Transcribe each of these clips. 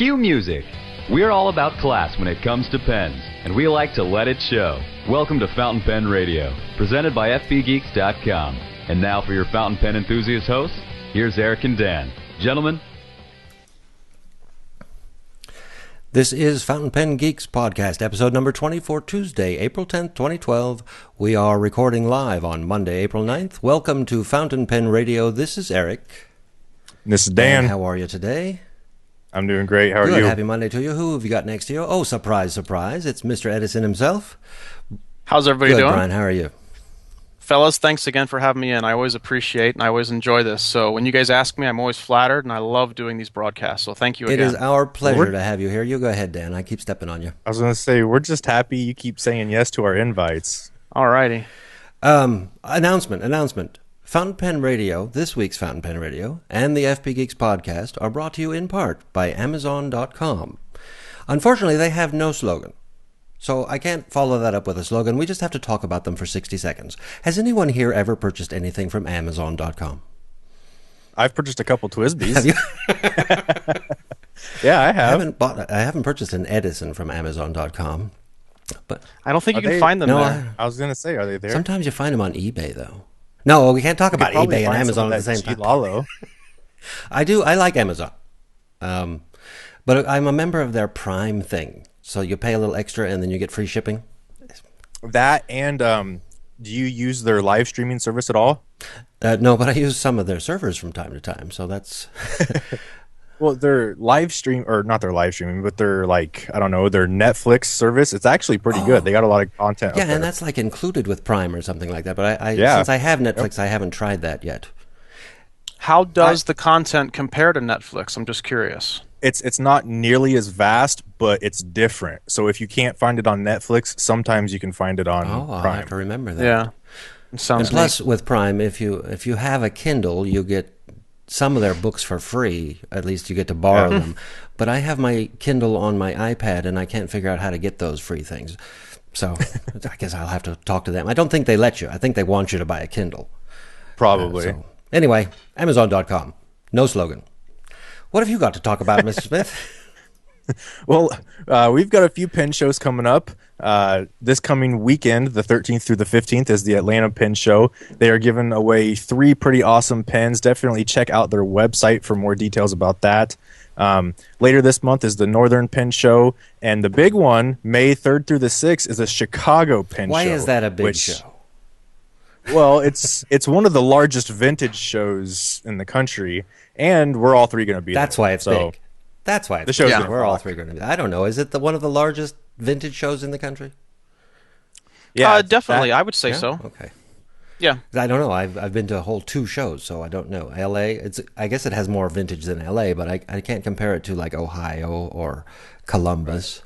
Cue music. We're all about class when it comes to pens, and we like to let it show. Welcome to Fountain Pen Radio, presented by FPGeeks.com. And now for your fountain pen enthusiast hosts, here's Eric and Dan. Gentlemen. This is Fountain Pen Geeks Podcast, episode number 20 for Tuesday, April 10th, 2012. We are recording live on Monday, April 9th. Welcome to Fountain Pen Radio. This is Eric. This is Dan. And how are you today? I'm doing great. How are you? Good. Happy Monday to you. Who have you got next to you? Oh, surprise, surprise. It's Mr. Edison himself. How's everybody doing? Brian, how are you? Fellas, thanks again for having me in. I always appreciate and I always enjoy this. So when you guys ask me, I'm always flattered, and I love doing these broadcasts. So thank you again. It is our pleasure to have you here. You go ahead, Dan. I keep stepping on you. I was going to say, we're just happy you keep saying yes to our invites. All righty. Announcement. Fountain Pen Radio, this week's Fountain Pen Radio, and the FPGeeks Podcast are brought to you in part by Amazon.com. Unfortunately, they have no slogan. So I can't follow that up with a slogan. We just have to talk about them for 60 seconds. Has anyone here ever purchased anything from Amazon.com? I've purchased a couple Twisbies. Have you? Yeah, I have. I haven't purchased an Edison from Amazon.com. But I don't think you can find them there. I was going to say, are they there? Sometimes you find them on eBay, though. No, we can't talk about eBay and Amazon at the same time. Lalo. I do. I like Amazon. But I'm a member of their Prime thing. So you pay a little extra and then you get free shipping? That and do you use their live streaming service at all? No, but I use some of their servers from time to time. So that's... Well, their live stream, or not their live streaming, but their, like, I don't know, their Netflix service, it's actually pretty good. They got a lot of content Yeah, up there. and that's like included with Prime or something like that. But Yeah. Since I have Netflix, I haven't tried that yet. How does the content compare to Netflix? I'm just curious. It's not nearly as vast, but it's different. So if you can't find it on Netflix, sometimes you can find it on I'll Prime. have to remember that. Yeah. It sounds And plus, neat. with Prime, if you have a Kindle, you get some of their books for free. At least you get to borrow them. But I have my Kindle on my iPad, and I can't figure out how to get those free things. So I guess I'll have to talk to them. I don't think they let you. I think they want you to buy a Kindle. Probably. Anyway, Amazon.com. No slogan. What have you got to talk about, Mr. Smith? Well, we've got a few pen shows coming up. This coming weekend, the 13th through the 15th, is the Atlanta Pen Show. They are giving away 3 pretty awesome pens. Definitely check out their website for more details about that. Later this month is the Northern Pen Show. And the big one, May 3rd through the 6th, is a Chicago Pen Show. Why is that a big show? Well, it's one of the largest vintage shows in the country, and we're all 3 going to be there. That's why it's big. That's why it's the show's big. gonna We're all rock. 3 going to be. I don't know. Is it one of the largest vintage shows in the country? Yeah, definitely. I would say so. Okay. Yeah. I don't know. I've been to a whole 2 shows, so I don't know. L.A. I guess it has more vintage than L.A., but I can't compare it to like Ohio or Columbus.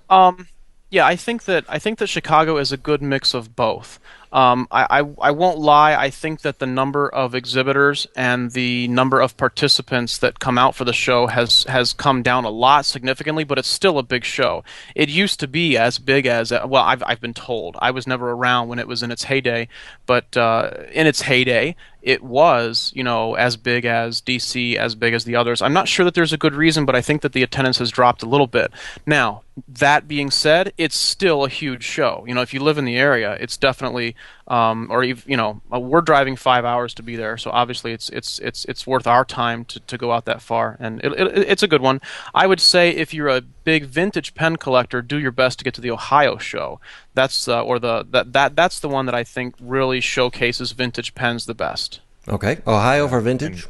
Yeah, I think that Chicago is a good mix of both. I won't lie. I think that the number of exhibitors and the number of participants that come out for the show has come down a lot significantly, but it's still a big show. It used to be as big as I've been told. I was never around when it was in its heyday, but in its heyday, it was, as big as DC, as big as the others. I'm not sure that there's a good reason, but I think that the attendance has dropped a little bit. Now, that being said, it's still a huge show. If you live in the area, it's definitely, we're driving 5 hours to be there, so obviously it's worth our time to go out that far, and it's a good one. I would say if you're a big vintage pen collector, do your best to get to the Ohio show. That's that's the one that I think really showcases vintage pens the best. Okay. Ohio for vintage?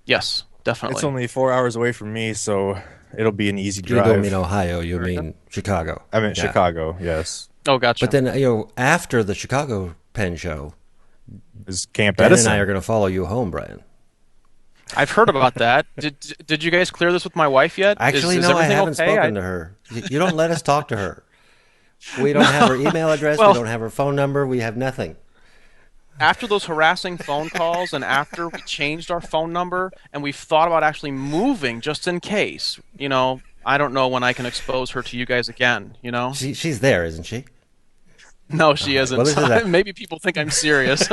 Yes, definitely. It's only 4 hours away from me, so it'll be an easy You drive. don't mean Ohio, you mean Chicago. I meant Chicago, yes. Oh, gotcha. But then, after the Chicago Pen Show, Is Camp Dan Edison. and I are going to follow you home, Brian. I've heard about that. Did you guys clear this with my wife yet? Actually, is no, I everything haven't okay? spoken to her. You don't let us talk to her. We don't have her email address. Well, we don't have her phone number. We have nothing. After those harassing phone calls and after we changed our phone number and we've thought about actually moving just in case, I don't know when I can expose her to you guys again, She's there, isn't she? No, she isn't. Well, Maybe people think I'm serious.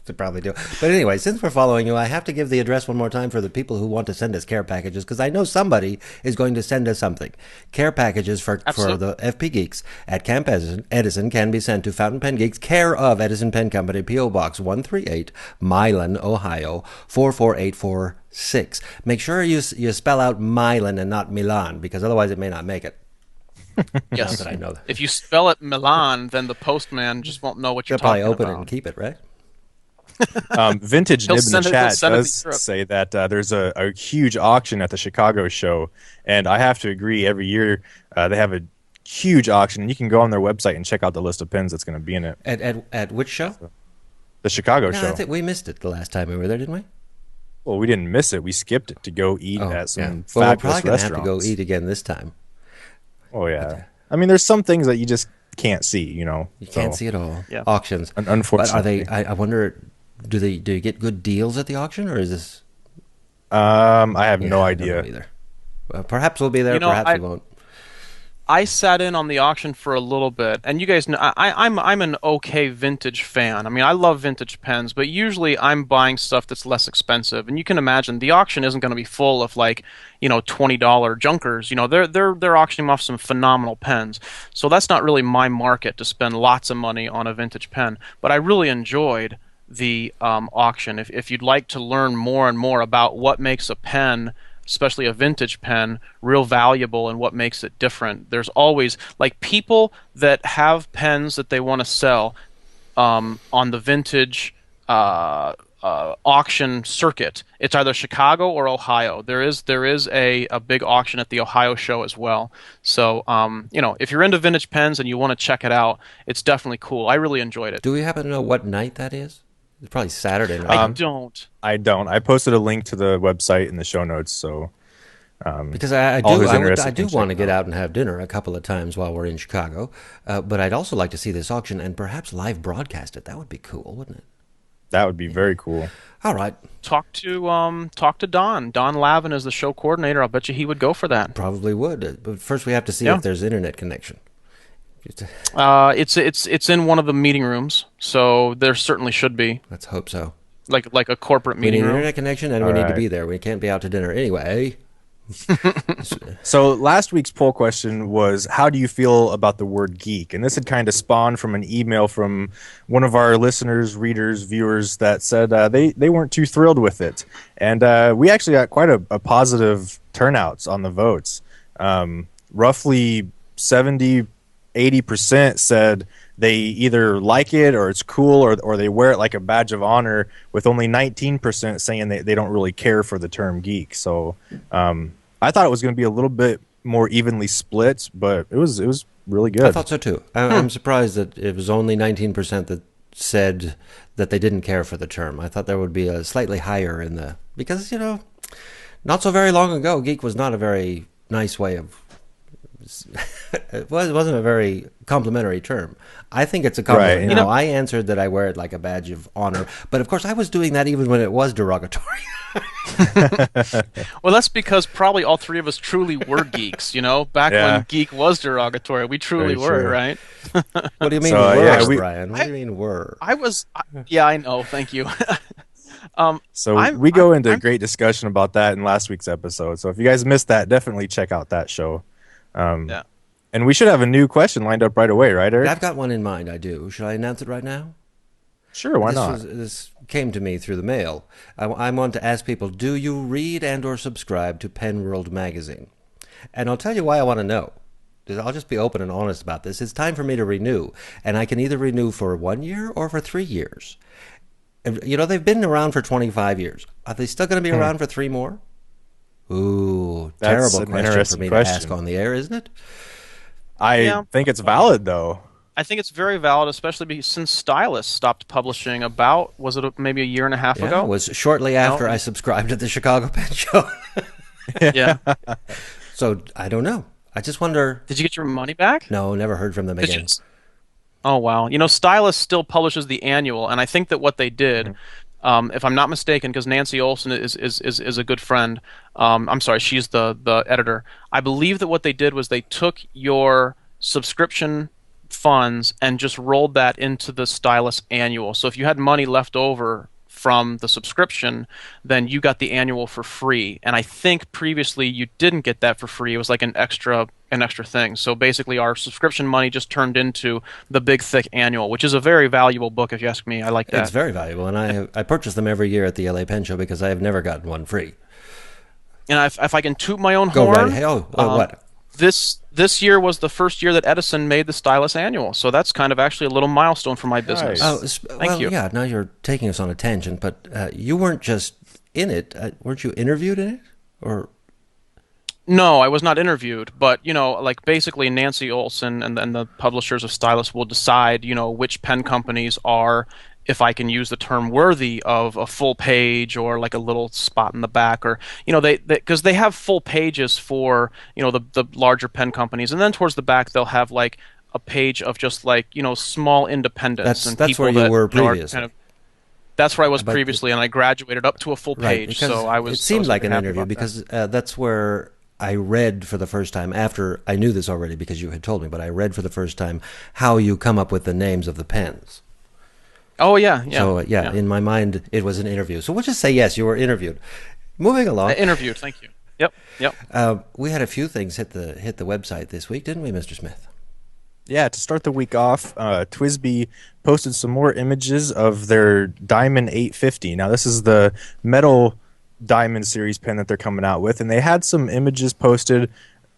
They probably do. But anyway, since we're following you, I have to give the address one more time for the people who want to send us care packages, because I know somebody is going to send us something. Care packages for the FP Geeks at Camp Edison can be sent to Fountain Pen Geeks, care of Edison Pen Company, P.O. Box 138, Milan, Ohio, 44846. Make sure you spell out Milan and not Milan, because otherwise it may not make it. Yes. That I know that. If you spell it Milan, then the postman just won't know what you're talking about. They'll probably open it and keep it, right? Vintage Nib in the chat does say that there's a huge auction at the Chicago show, and I have to agree. Every year they have a huge auction, and you can go on their website and check out the list of pens that's going to be in it. At which show? The Chicago show. I think we missed it the last time we were there, didn't we? Well, we didn't miss it. We skipped it to go eat at some fabulous Well, we're probably going to have to go eat again this time. Oh, yeah. I mean, there's some things that you just can't see, you know. You can't see it all. Yeah. Auctions. Unfortunately. But are they, I wonder, do you get good deals at the auction, or is this? I have no idea. I don't know either. Well, perhaps we'll be there, perhaps we won't. I sat in on the auction for a little bit, and you guys know I'm an okay vintage fan. I mean, I love vintage pens, but usually I'm buying stuff that's less expensive. And you can imagine the auction isn't going to be full of $20 junkers. They're auctioning off some phenomenal pens. So that's not really my market to spend lots of money on a vintage pen. But I really enjoyed the auction. If you'd like to learn more and more about what makes a pen, especially a vintage pen, real valuable and what makes it different. There's always, people that have pens that they want to sell on the vintage auction circuit. It's either Chicago or Ohio. There is a big auction at the Ohio show as well. So, if you're into vintage pens and you want to check it out, it's definitely cool. I really enjoyed it. Do we happen to know what night that is? It's probably Saturday night. I don't. I posted a link to the website in the show notes, so because I do want to get out and have dinner a couple of times while we're in Chicago, but I'd also like to see this auction and perhaps live broadcast it. That would be cool, wouldn't it? That would be very cool. All right. Talk to Don. Don Lavin is the show coordinator. I'll bet you he would go for that. Probably would, but first we have to see if there's internet connection. It's in one of the meeting rooms, so there certainly should be. Let's hope so. Like a corporate meeting room. We need internet connection, and we need to be there. We can't be out to dinner anyway. So last week's poll question was, how do you feel about the word geek? And this had kind of spawned from an email from one of our listeners, readers, viewers that said they weren't too thrilled with it. And we actually got quite a positive turnouts on the votes. Roughly 70-80% said they either like it or it's cool or they wear it like a badge of honor, with only 19% saying they don't really care for the term geek. So I thought it was going to be a little bit more evenly split, but it was really good. I thought so too. I'm surprised that it was only 19% that said that they didn't care for the term. I thought there would be a slightly higher because not so very long ago, geek was not a very nice way of. It wasn't a very complimentary term. I think it's a compliment. Right. I answered that I wear it like a badge of honor, but of course I was doing that even when it was derogatory. Well, that's because probably all three of us truly were geeks. Back when geek was derogatory, we truly were, right? What do you mean were, Brian? What do you mean were? Yeah, I know. Thank you. We go into great discussion about that in last week's episode. So if you guys missed that, definitely check out that show. And we should have a new question lined up right away, right, Eric? I've got one in mind, I do. Should I announce it right now? Sure, why not? This came to me through the mail. I want to ask people, do you read and or subscribe to Pen World magazine? And I'll tell you why I want to know. I'll just be open and honest about this. It's time for me to renew, and I can either renew for 1 year or for 3 years. They've been around for 25 years. Are they still going to be around for 3 more? Ooh, that's terrible question for me to ask on the air, isn't it? I think it's valid, though. I think it's very valid, especially since Stylus stopped publishing maybe a year and a half ago? It was shortly after I subscribed to the Chicago Pen Show. Yeah. So, I don't know. I just wonder... Did you get your money back? No, never heard from them again. Oh, wow. Stylus still publishes the annual, and I think that what they did... if I'm not mistaken, because Nancy Olson is a good friend. I'm sorry, she's the editor. I believe that what they did was they took your subscription funds and just rolled that into the Stylus annual. So if you had money left over from the subscription, then you got the annual for free. And I think previously you didn't get that for free. It was like an extra thing. So basically our subscription money just turned into the big thick annual, which is a very valuable book if you ask me. I like that. It's very valuable, and I purchase them every year at the LA Pen Show because I have never gotten one free. And if I can toot my own Go horn, right. Hey, what? This year was the first year that Edison made the Stylus annual, so that's kind of actually a little milestone for my business. Nice. Thank you. Yeah, now you're taking us on a tangent, but you weren't just in it. Weren't you interviewed in it? Or No, I was not interviewed, but like basically Nancy Olson and the publishers of Stylus will decide, which pen companies are, if I can use the term, worthy of a full page or like a little spot in the back, or because they have full pages for the larger pen companies, and then towards the back they'll have like a page of just like small independents. That's where you were previously. That's where I was previously, and I graduated up to a full page. Right, so I was. It seemed like an happy interview about because that's where I read for the first time, after I knew this already because you had told me, but I read for the first time how you come up with the names of the pens. Oh, yeah. So, in my mind, it was an interview. So we'll just say, yes, you were interviewed. Moving along. Interviewed, thank you. Yep. We had a few things hit the website this week, didn't we, Mr. Smith? Yeah, to start the week off, TWSBI posted some more images of their Diamond 850. Now, this is the metal Diamond series pen that they're coming out with, and they had some images posted,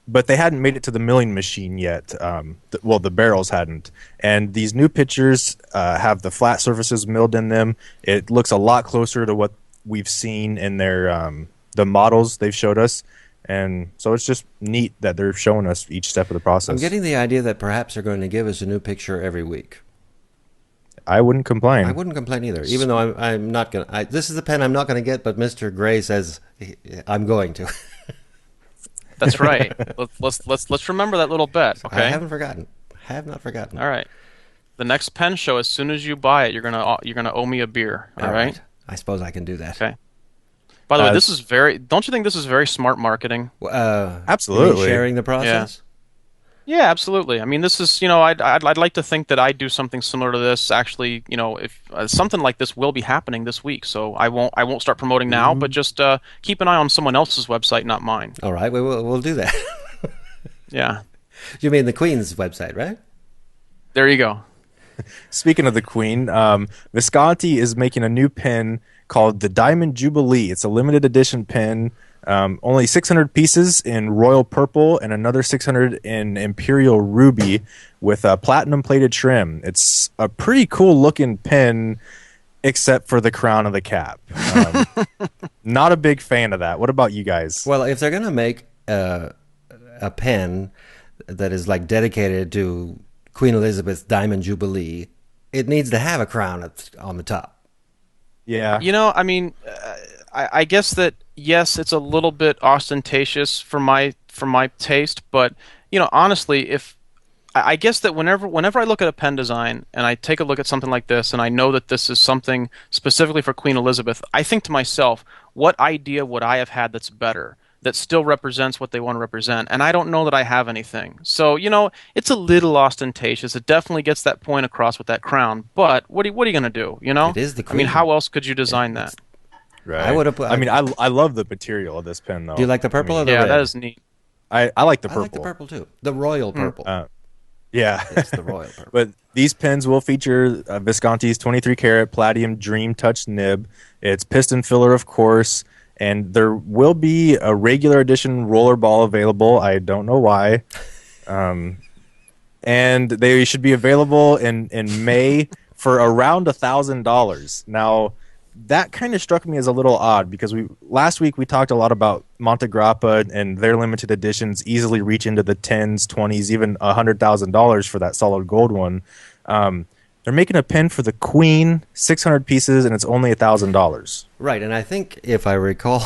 but they hadn't made it to the milling machine yet. The barrels hadn't. And these new pictures have the flat surfaces milled in them. It looks a lot closer to what we've seen in their the models they've showed us. And so it's just neat that they're showing us each step of the process. I'm getting the idea that perhaps they're going to give us a new picture every week. I wouldn't complain. I wouldn't complain either, even though I'm not going to. This is the pen I'm not going to get, but Mr. Gray says I'm going to. That's right. Let's remember that little bet. Okay. I haven't forgotten. Have not forgotten. All right. The next pen show, as soon as you buy it, you're gonna owe me a beer. All right. I suppose I can do that. Okay. By the way, this is very. Don't you think this is very smart marketing? Absolutely. Sharing the process. Yeah, absolutely. I mean, this is, I'd like to think that I do something similar to this. Actually, if something like this will be happening this week, so I won't start promoting now, but just keep an eye on someone else's website, not mine. All right, we'll do that. Yeah. You mean the Queen's website, right? There you go. Speaking of the Queen, Visconti is making a new pen called the Diamond Jubilee. It's a limited edition pen. Only 600 pieces in royal purple and another 600 in imperial ruby with a platinum plated trim. It's a pretty cool looking pen, except for the crown of the cap. Not a big fan of that. What about you guys? Well, if they're going to make a pen that is like dedicated to Queen Elizabeth's Diamond Jubilee, it needs to have a crown on the top. Yeah. I mean, I guess that yes, it's a little bit ostentatious for my taste, but honestly, I guess that whenever I look at a pen design and I take a look at something like this and I know that this is something specifically for Queen Elizabeth, I think to myself, what idea would I have had that's better, that still represents what they want to represent? And I don't know that I have anything. So, it's a little ostentatious. It definitely gets that point across with that crown. But what are you going to do, It is the Queen. I mean, how else could you design that? Right. I I love the material of this pen, though. Do you like the purple or the red? Yeah, that is neat. I like the purple. I like the purple, too. The royal purple. Yeah. It's the royal purple. But these pens will feature Visconti's 23-karat Palladium Dream Touch nib. It's piston filler, of course. And there will be a regular edition roller ball available. I don't know why. And they should be available in May for around $1,000. Now, that kind of struck me as a little odd because last week we talked a lot about Montegrappa and their limited editions easily reach into the 10s, 20s, even $100,000 for that solid gold one. They're making a pen for the Queen, 600 pieces, and it's only $1,000. Right, and I think if I recall,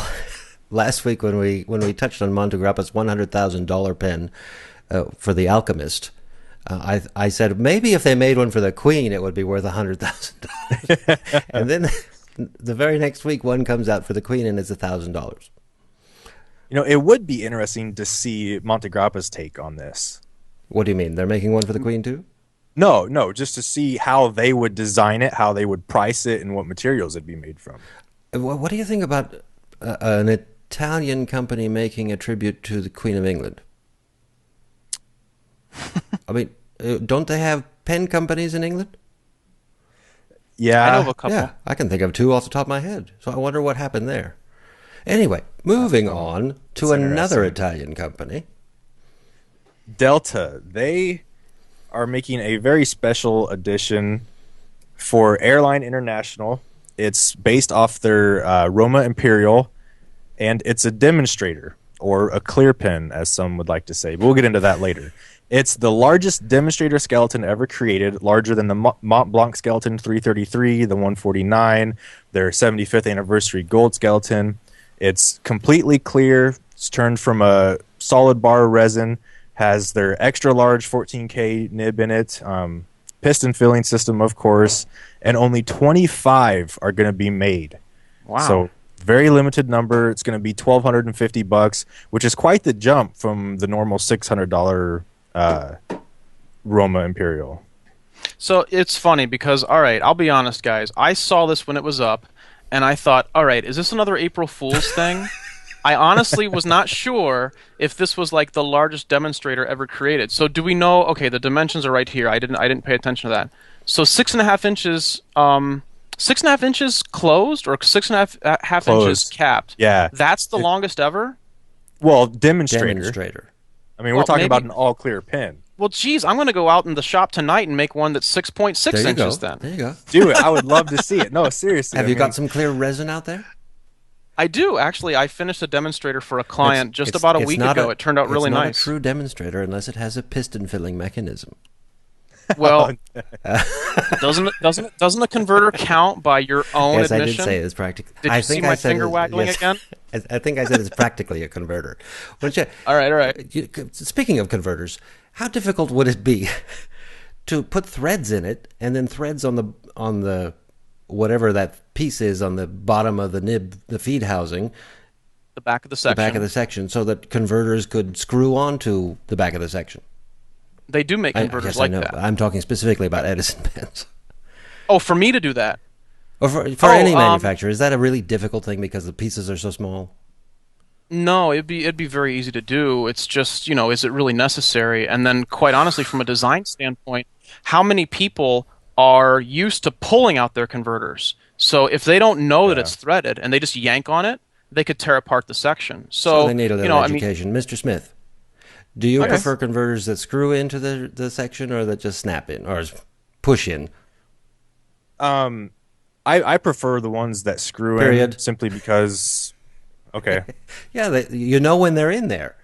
last week when we touched on Montegrappa's $100,000 pen for the Alchemist, I said maybe if they made one for the Queen, it would be worth $100,000. And then the very next week, one comes out for the Queen, and it's $1,000. It would be interesting to see Montegrappa's take on this. What do you mean? They're making one for the Queen too? No, just to see how they would design it, how they would price it, and what materials it'd be made from. What do you think about an Italian company making a tribute to the Queen of England? I mean, don't they have pen companies in England? Yeah. I know of a couple. Yeah, I can think of two off the top of my head. So I wonder what happened there. Anyway, moving on to another Italian company. Delta. They are making a very special edition for Airline International. It's based off their Roma Imperial, and it's a demonstrator, or a clear pen, as some would like to say. But we'll get into that later. It's the largest demonstrator skeleton ever created, larger than the Montblanc skeleton 333, the 149, their 75th anniversary gold skeleton. It's completely clear. It's turned from a solid bar resin, has their extra large 14K nib in it, piston filling system, of course, and only 25 are going to be made. Wow. So very limited number. It's going to be $1,250, which is quite the jump from the normal $600 Roma Imperial. So it's funny because, all right, I'll be honest, guys. I saw this when it was up, and I thought, all right, is this another April Fool's thing? I honestly was not sure if this was like the largest demonstrator ever created. So do we know? Okay, the dimensions are right here. I didn't pay attention to that. So 6.5 inches, 6.5 inches closed, or 6.5 inches capped. Yeah, that's the longest ever. Well, demonstrator. I mean, we're talking about an all-clear pen. Well, geez, I'm going to go out in the shop tonight and make one that's 6.6 inches. Then there you go. Do it. I would love to see it. No, seriously. Have you got some clear resin out there? I do, actually. I finished a demonstrator for a client just about a week ago. It turned out really nice. It's not a true demonstrator unless it has a piston filling mechanism. Well, doesn't a converter count by your own admission? Yes, I did say it's practically. Did you see my finger waggling again? I think I said it's practically a converter. All right. Speaking of converters, how difficult would it be to put threads in it and then threads on the whatever that piece is on the bottom of the nib, the feed housing, the back of the section, so that converters could screw onto the back of the section? They do make converters like that. I'm talking specifically about Edison pens. Oh, for me to do that? Or for any manufacturer, is that a really difficult thing because the pieces are so small? No, it'd be very easy to do. It's just, is it really necessary? And then, quite honestly, from a design standpoint, how many people are used to pulling out their converters? So if they don't know that it's threaded and they just yank on it, they could tear apart the section. So they need a little education. Mr. Smith, do you prefer converters that screw into the section or that just snap in or push in? I prefer the ones that screw in simply because. Okay. Yeah, you know when they're in there.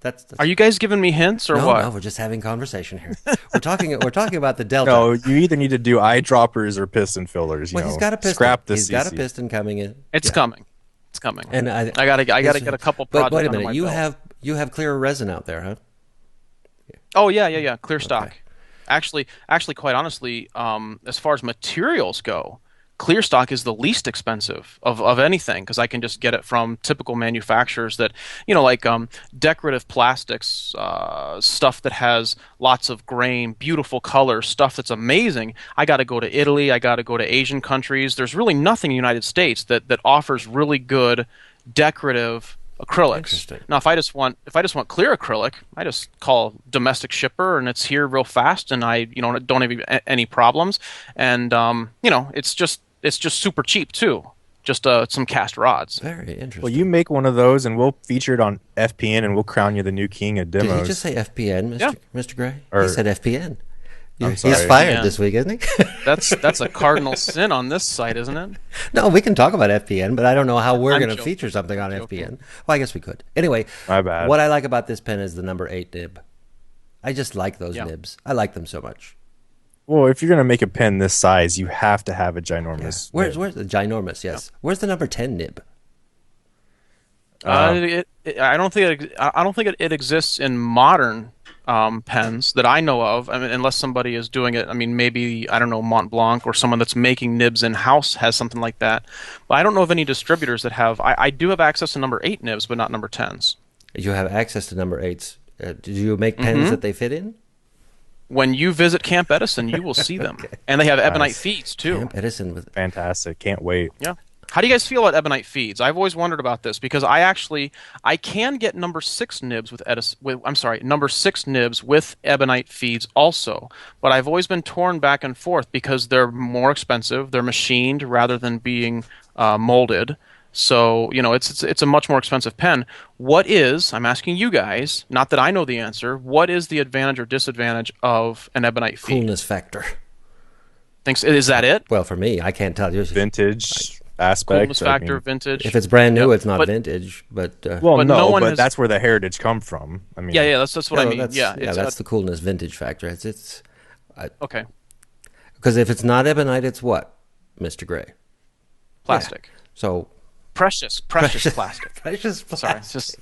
That's Are you guys giving me hints or what? No, we're just having conversation here. We're talking about the Delta. No, you either need to do eyedroppers or piston fillers. He's got a piston. Scrap He's got a piston coming in. It's coming. It's coming. And I gotta get a couple projects. But wait a minute, you have clear resin out there, huh? Oh yeah, clear stock. Actually, quite honestly, as far as materials go, clear stock is the least expensive of anything because I can just get it from typical manufacturers that, like decorative plastics, stuff that has lots of grain, beautiful colors, stuff that's amazing. I got to go to Italy. I got to go to Asian countries. There's really nothing in the United States that offers really good decorative acrylics. Now, if I just want clear acrylic, I just call domestic shipper and it's here real fast, and I don't have any problems. And it's just super cheap too. Just some cast rods. Very interesting. Well, you make one of those, and we'll feature it on FPN, and we'll crown you the new king of demos. Did he just say FPN, Mr. Gray? He said FPN. I'm sorry. He's fired this week, isn't he? That's a cardinal sin on this site, isn't it? No, we can talk about FPN, but I don't know how we're going to feature something on FPN. Well, I guess we could. Anyway, my bad. What I like about this pen is the number 8 nib. I just like those nibs. I like them so much. Well, if you're going to make a pen this size, you have to have a ginormous. Yeah. Where's the ginormous? Yes. Yeah. Where's the number 10 nib? I don't think it exists in modern pens that I know of. I mean, unless somebody is doing it. I mean, maybe I don't know, Montblanc or someone that's making nibs in house has something like that. But I don't know of any distributors that have. I do have access to number 8 nibs, but not number 10s. You have access to number 8s. Do you make pens that they fit in? when you visit Camp Edison, you will see them, and they have ebonite feeds too. Camp Edison with Fantastic. Can't wait. Yeah. How do you guys feel about ebonite feeds? I've always wondered about this because I can get number 6 nibs with number 6 nibs with ebonite feeds also, but I've always been torn back and forth because they're more expensive. They're machined rather than being molded. So, it's a much more expensive pen. I'm asking you guys, not that I know the answer, what is the advantage or disadvantage of an ebonite feed? coolness factor. Is that it? Well, for me, I can't tell you. Vintage aspect. Coolness factor, vintage. If it's brand new, it's not vintage. But that's where the heritage come from. I mean, that's what I mean. That's the coolness vintage factor. Okay. Because if it's not ebonite, it's what, Mr. Gray? Plastic. Yeah. So precious plastic. Precious plastic. Sorry, it's just.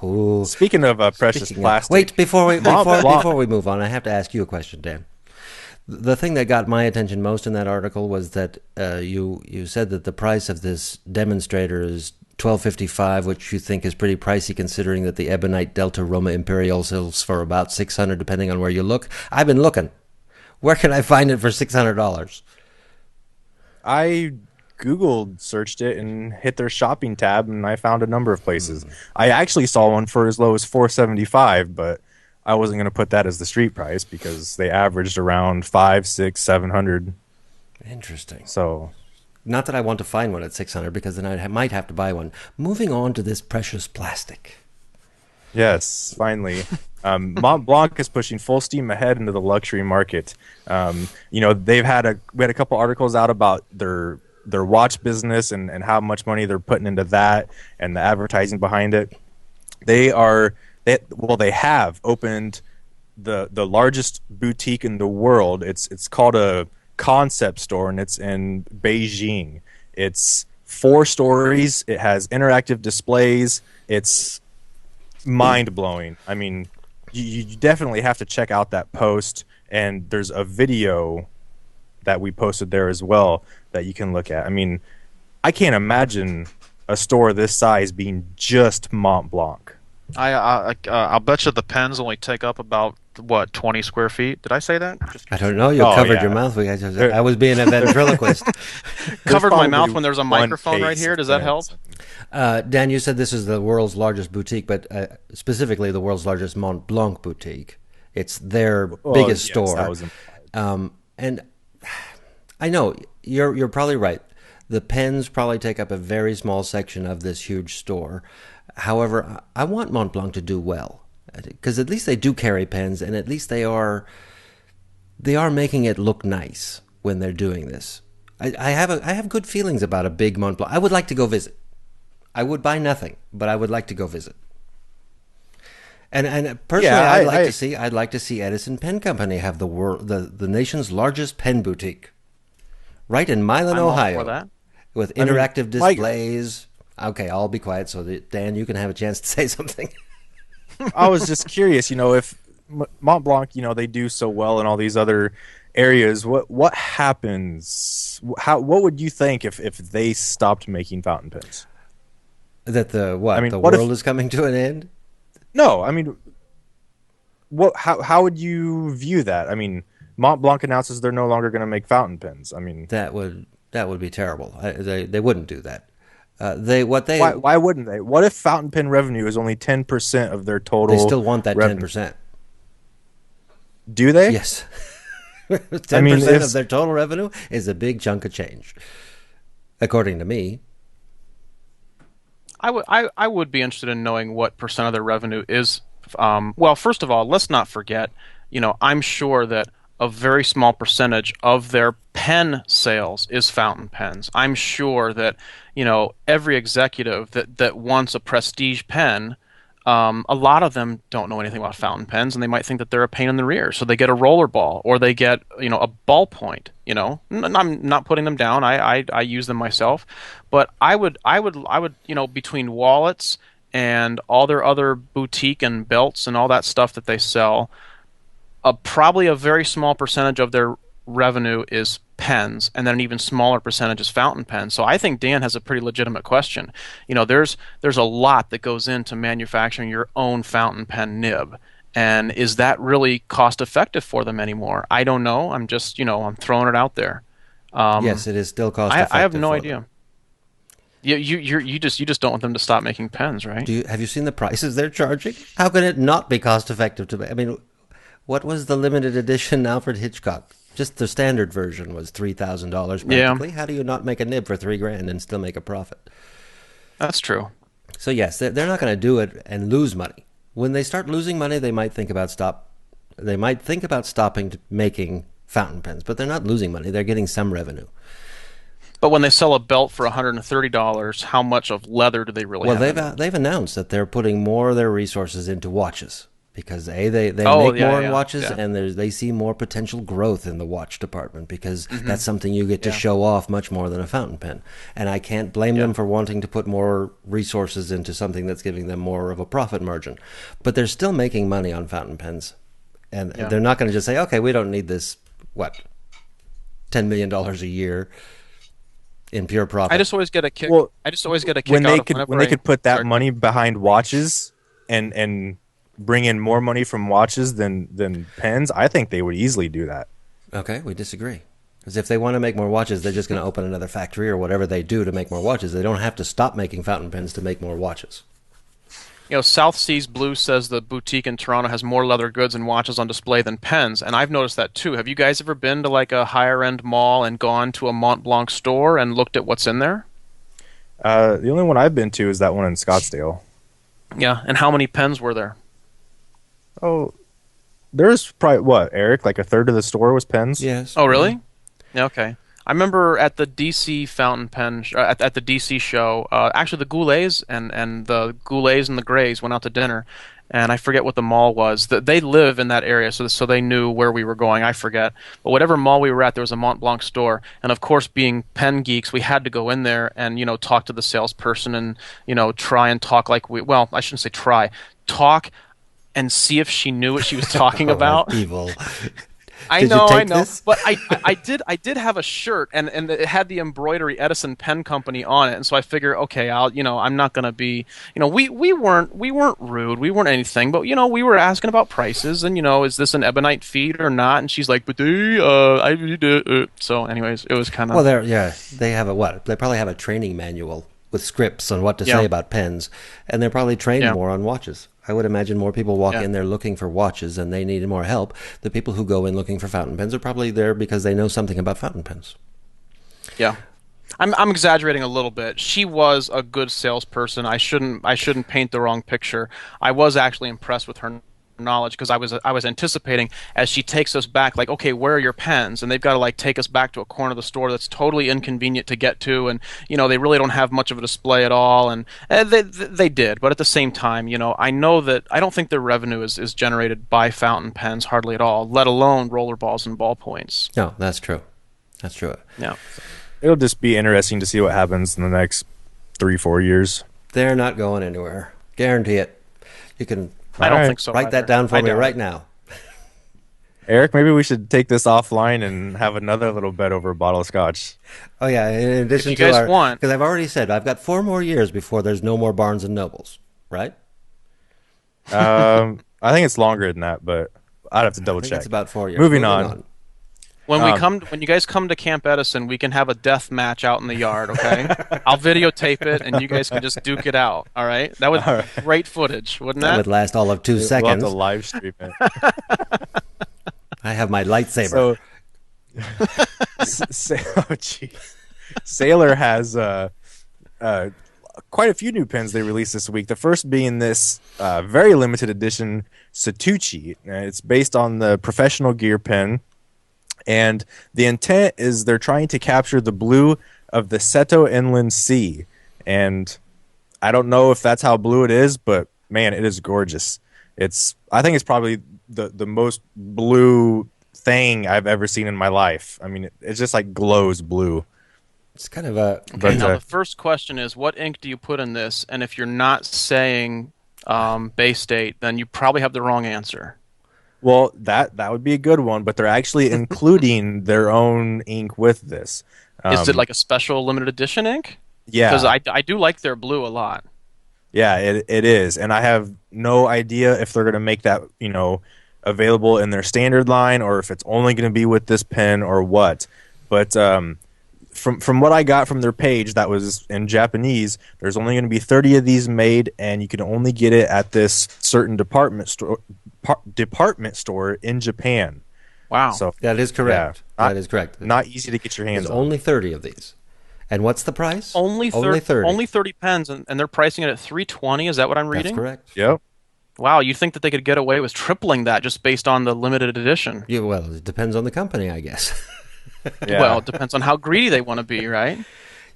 Ooh. Speaking of precious plastic. Wait, before we move on, I have to ask you a question, Dan. The thing that got my attention most in that article was that you said that the price of this demonstrator is $12.55, which you think is pretty pricey considering that the ebonite Delta Roma Imperial sells for about $600 depending on where you look. I've been looking. Where can I find it for $600? I Googled, searched it, and hit their shopping tab, and I found a number of places. I actually saw one for as low as $475, but I wasn't going to put that as the street price because they averaged around $500, $600, $700. Interesting. So, not that I want to find one at $600 because then I might have to buy one. Moving on to this precious plastic. Yes, finally. Montblanc is pushing full steam ahead into the luxury market. We had a couple articles out about their watch business and how much money they're putting into that and the advertising behind it. They have opened the largest boutique in the world. It's called a concept store, and it's in Beijing. It's 4 stories. It has interactive displays. It's mind-blowing. I mean, you definitely have to check out that post, and there's a video that we posted there as well that you can look at. I mean, I can't imagine a store this size being just Montblanc. I'll bet you the pens only take up about 20 square feet. Did I say that? I don't know. You covered your mouth. I was being a ventriloquist. Covered my mouth when there's a microphone right here. Does that help? Dan, you said this is the world's largest boutique, but specifically the world's largest Montblanc boutique. It's their biggest store. That was and I know you're probably right. The pens probably take up a very small section of this huge store. However, I want Montblanc to do well, because at least they do carry pens, and at least they are making it look nice when they're doing this. I have good feelings about a big Montblanc. I would like to go visit. I would buy nothing, but I would like to go visit. And personally, I'd like to see Edison Pen Company have the nation's largest pen boutique, right in Milan, Ohio, all for that. With interactive displays. Okay, I'll be quiet so that, Dan, you can have a chance to say something. I was just curious, if Montblanc, they do so well in all these other areas. What happens? What would you think if they stopped making fountain pens? That the world is coming to an end? No, I mean, how would you view that? I mean, Montblanc announces they're no longer going to make fountain pens. I mean, that would be terrible. They wouldn't do that. Why wouldn't they? What if fountain pen revenue is only 10% of their total? They still want that 10%. Do they? Yes. 10% of their total revenue is a big chunk of change, according to me. I would be interested in knowing what percent of their revenue is. Well, first of all, let's not forget. I'm sure that a very small percentage of their pen sales is fountain pens. I'm sure that every executive that wants a prestige pen, a lot of them don't know anything about fountain pens, and they might think that they're a pain in the rear. So they get a roller ball, or they get a ballpoint. I'm not putting them down. I use them myself, but I would between wallets and all their other boutique and belts and all that stuff that they sell, probably a very small percentage of their revenue is pens, and then an even smaller percentage is fountain pens. So I think Dan has a pretty legitimate question. There's a lot that goes into manufacturing your own fountain pen nib, And is that really cost effective for them anymore? I don't know. I'm just, I'm throwing it out there. Yes, it is still cost effective. I have no for idea. them. You just don't want them to stop making pens, right? Have you seen the prices they're charging? How can it not be cost effective to make? I mean, what was the limited edition Alfred Hitchcock? Just the standard version was $3,000 practically. Yeah. How do you not make a nib for $3,000 and still make a profit? That's true. So yes, they're not going to do it and lose money. When they start losing money, they might think about stopping making fountain pens, but they're not losing money. They're getting some revenue. But when they sell a belt for $130, how much of leather do they really have? Well, they've announced that they're putting more of their resources into watches because they make more in watches, and they see more potential growth in the watch department because that's something you get to show off much more than a fountain pen. And I can't blame them for wanting to put more resources into something that's giving them more of a profit margin. But they're still making money on fountain pens, and they're not going to just say, okay, we don't need this, $10 million a year in pure profit. I just always get a kick. Well, when they could put that money behind watches and bring in more money from watches than pens, I think they would easily do that. Okay, we disagree. Because if they want to make more watches, they're just going to open another factory or whatever they do to make more watches. They don't have to stop making fountain pens to make more watches. South Seas Blue says the boutique in Toronto has more leather goods and watches on display than pens, and I've noticed that too. Have you guys ever been to like a higher-end mall and gone to a Montblanc store and looked at what's in there? The only one I've been to is that one in Scottsdale. Yeah, and how many pens were there? Oh, there's probably, Eric, like a third of the store was pens? Yes. Oh, really? Yeah, okay. I remember at the DC fountain pen at the DC show. Actually, the Goulets and the Goulets and the Grays went out to dinner, and I forget what the mall was. They live in that area, so they knew where we were going. I forget, but whatever mall we were at, there was a Montblanc store, and of course, being pen geeks, we had to go in there and talk to the salesperson and try and talk like I shouldn't say try, talk and see if she knew what she was talking about. Evil. I know. This? But I did have a shirt and it had the embroidery Edison Pen Company on it, and so I figure, okay, I'm not gonna be, we weren't rude, we weren't anything, but we were asking about prices and is this an ebonite feed or not? And she's like, but so anyways, it was kind of they have they probably have a training manual with scripts on what to say about pens, and they're probably trained more on watches. I would imagine more people walk in there looking for watches and they need more help. The people who go in looking for fountain pens are probably there because they know something about fountain pens. Yeah. I'm exaggerating a little bit. She was a good salesperson. I shouldn't paint the wrong picture. I was actually impressed with her knowledge because I was anticipating as she takes us back, like, okay, where are your pens? And they've got to like take us back to a corner of the store that's totally inconvenient to get to, and they really don't have much of a display at all, and they did, but at the same time, I know that I don't think their revenue is generated by fountain pens hardly at all, let alone rollerballs and ballpoints. No, that's true. Yeah. It'll just be interesting to see what happens in the next 3-4 years. They're not going anywhere. Guarantee it. You can I don't think so. Write that down for me right now. Eric, maybe we should take this offline and have another little bet over a bottle of scotch. Oh, yeah. In addition if you guys want. Because I've already said I've got 4 more years before there's no more Barnes and Nobles, right? I think it's longer than that, but I'd have to double check. It's about 4 years. Moving on. When you guys come to Camp Edison, we can have a death match out in the yard, okay? I'll videotape it, and you guys can just duke it out, all right? That would be great footage, wouldn't that? That would last all of 2 seconds. We'll have to live stream it. I have my lightsaber. Sailor has quite a few new pens they released this week. The first being this very limited edition Satuchi. It's based on the professional gear pen. And the intent is they're trying to capture the blue of the Seto Inland Sea. And I don't know if that's how blue it is, but man, it is gorgeous. I think it's probably the most blue thing I've ever seen in my life. I mean, it just like glows blue. It's kind of a... Okay, now the first question is, what ink do you put in this? And if you're not saying base date, then you probably have the wrong answer. Well, that would be a good one, but they're actually including their own ink with this. Is it like a special limited edition ink? Yeah. Because I do like their blue a lot. Yeah, it is, and I have no idea if they're going to make that available in their standard line or if it's only going to be with this pen or what. But from what I got from their page, that was in Japanese. There's only going to be 30 of these made, and you can only get it at this certain department store in Japan. Wow. So That is correct. Yeah, That is correct. Not easy to get your hands There's on. only 30 of these. And what's the price? Only 30. Only 30 pens, and they're pricing it at $320. Is that what I'm reading? That's correct. Yep. Wow, you think that they could get away with tripling that just based on the limited edition? Yeah, well, it depends on the company, I guess. Yeah. Well, it depends on how greedy they want to be, right?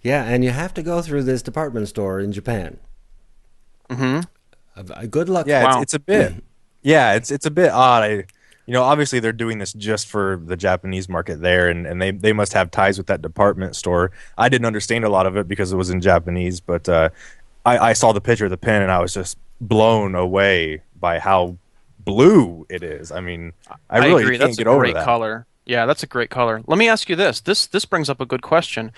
Yeah, and you have to go through this department store in Japan. Mm-hmm. Good luck. Yeah, Wow. it's a bit. Yeah, it's a bit odd. Obviously they're doing this just for the Japanese market there, and they must have ties with that department store. I didn't understand a lot of it because it was in Japanese, but I saw the picture of the pen and I was just blown away by how blue it is. I mean, I really agree. can't That's get a over great that. color. Yeah, that's a great color. Let me ask you this. This brings up a good question.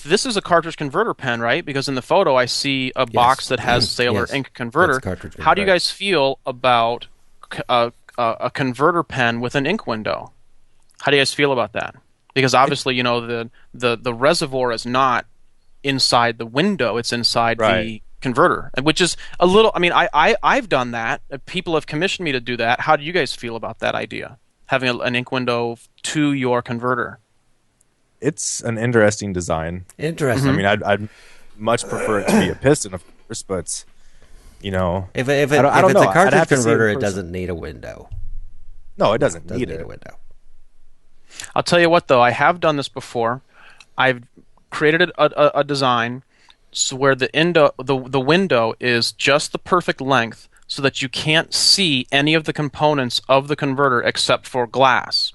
This is a cartridge converter pen, right? Because in the photo I see a box that has Sailor Yes. ink converter. That's cartridge How do you converter. guys feel about a converter pen with an ink window? How do you guys feel about that? Because obviously, the reservoir is not inside the window; it's inside the Right. converter, which is a little. I mean, I've done that. People have commissioned me to do that. How do you guys feel about that idea? Having an ink window to your converter. It's an interesting design. Interesting. I mean, I'd much prefer it to be a piston, of course, but If I it's don't a know. I'd cartridge have to see it in converter, it person. doesn't need a window. no, it doesn't Doesn't need need it. a window. I'll tell you what, though, I have done this before. I've created a design where the window is just the perfect length so that you can't see any of the components of the converter except for glass.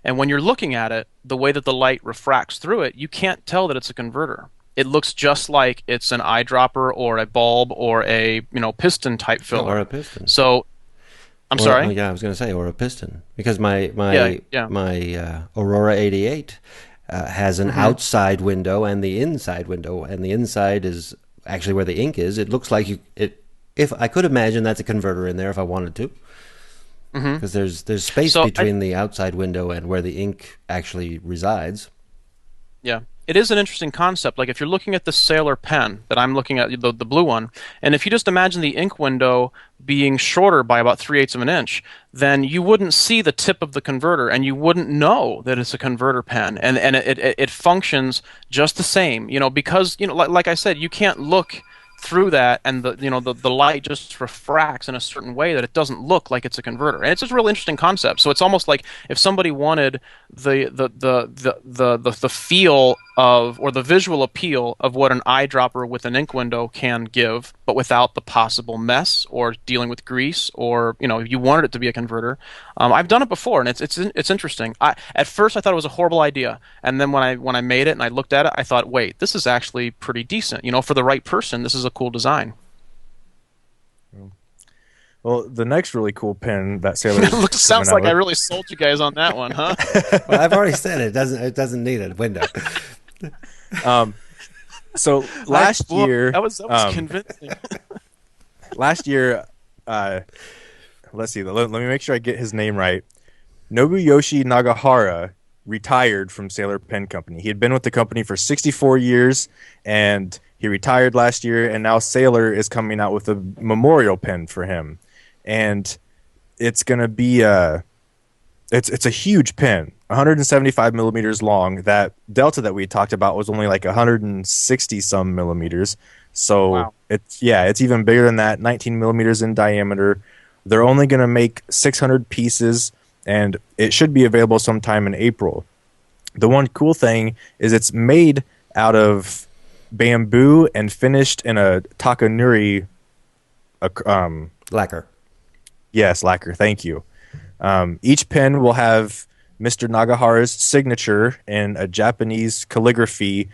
And when you're looking at it, the way that the light refracts through it, you can't tell that it's a converter. It looks just like it's an eyedropper or a bulb or a piston type filler. Or a piston. So, I'm sorry. Yeah, I was going to say, or a piston, because my Yeah. Aurora 88 has Mm-hmm. an outside window and the inside window, and the inside is actually where the ink is. It looks like if I could imagine that's a converter in there if I wanted to, because there's space So between the outside window and where the ink actually resides. Yeah. It is an interesting concept. Like if you're looking at the Sailor pen that I'm looking at, the blue one, and if you just imagine the ink window being shorter by about 3/8 of an inch, then you wouldn't see the tip of the converter, and you wouldn't know that it's a converter pen, and it functions just the same, because like I said, you can't look through that, and the light just refracts in a certain way that it doesn't look like it's a converter, and it's just a real interesting concept. So it's almost like if somebody wanted the feel of, or the visual appeal of what an eyedropper with an ink window can give, but without the possible mess or dealing with grease, or you wanted it to be a converter. I've done it before, and it's interesting. At first I thought it was a horrible idea, and then when I made it and I looked at it, I thought, wait, this is actually pretty decent. For the right person, this is a cool design. Well, the next really cool pen that Sailor Sounds like I really sold you guys on that one, huh? Well, I've already said it doesn't need a window. So last year, that was convincing. last year, let's see. Let me make sure I get his name right. Nobuyoshi Nagahara retired from Sailor Pen Company. He had been with the company for 64 years, and he retired last year. And now Sailor is coming out with a memorial pen for him, and it's gonna be it's a huge pen, 175 millimeters long. That delta that we talked about was only like 160 some millimeters. So Wow. it's even bigger than that, 19 millimeters in diameter. They're only going to make 600 pieces, and it should be available sometime in April. The one cool thing is it's made out of bamboo and finished in a takanuri. Lacquer. Yes, lacquer. Thank you. Each pen will have Mr. Nagahara's signature in a Japanese calligraphy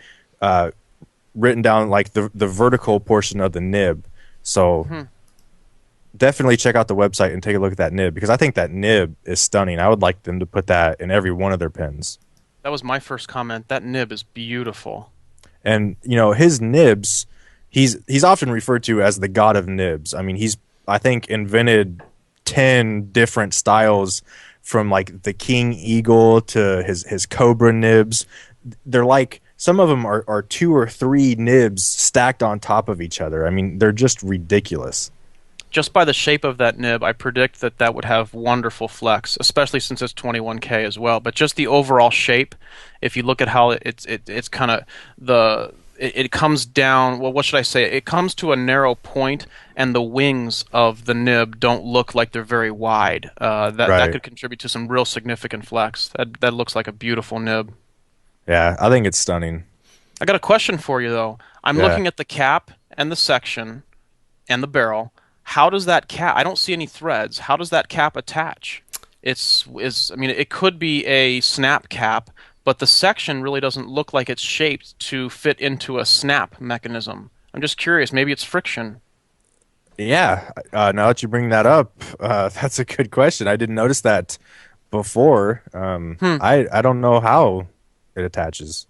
written down like the vertical portion of the nib. So definitely check out the website and take a look at that nib, because I think that nib is stunning. I would like them to put that in every one of their pens. That was my first comment. That nib is beautiful. And, his nibs, he's often referred to as the god of nibs. I mean, he's, I think, invented 10 different styles, from like the king eagle to his cobra nibs. They're like, some of them are 2 or 3 nibs stacked on top of each other. I mean, they're just ridiculous. Just by the shape of that nib, I predict that would have wonderful flex, especially since it's 21K as well. But just the overall shape, if you look at how it's kind of it comes down. Well, what should I say? It comes to a narrow point, and the wings of the nib don't look like they're very wide. That could contribute to some real significant flex. That looks like a beautiful nib. Yeah, I think it's stunning. I got a question for you though. I'm looking at the cap and the section and the barrel. How does that cap? I don't see any threads. How does that cap attach? I mean, it could be a snap cap, but the section really doesn't look like it's shaped to fit into a snap mechanism. I'm just curious. Maybe it's friction. Yeah. Now that you bring that up, that's a good question. I didn't notice that before. I don't know how it attaches.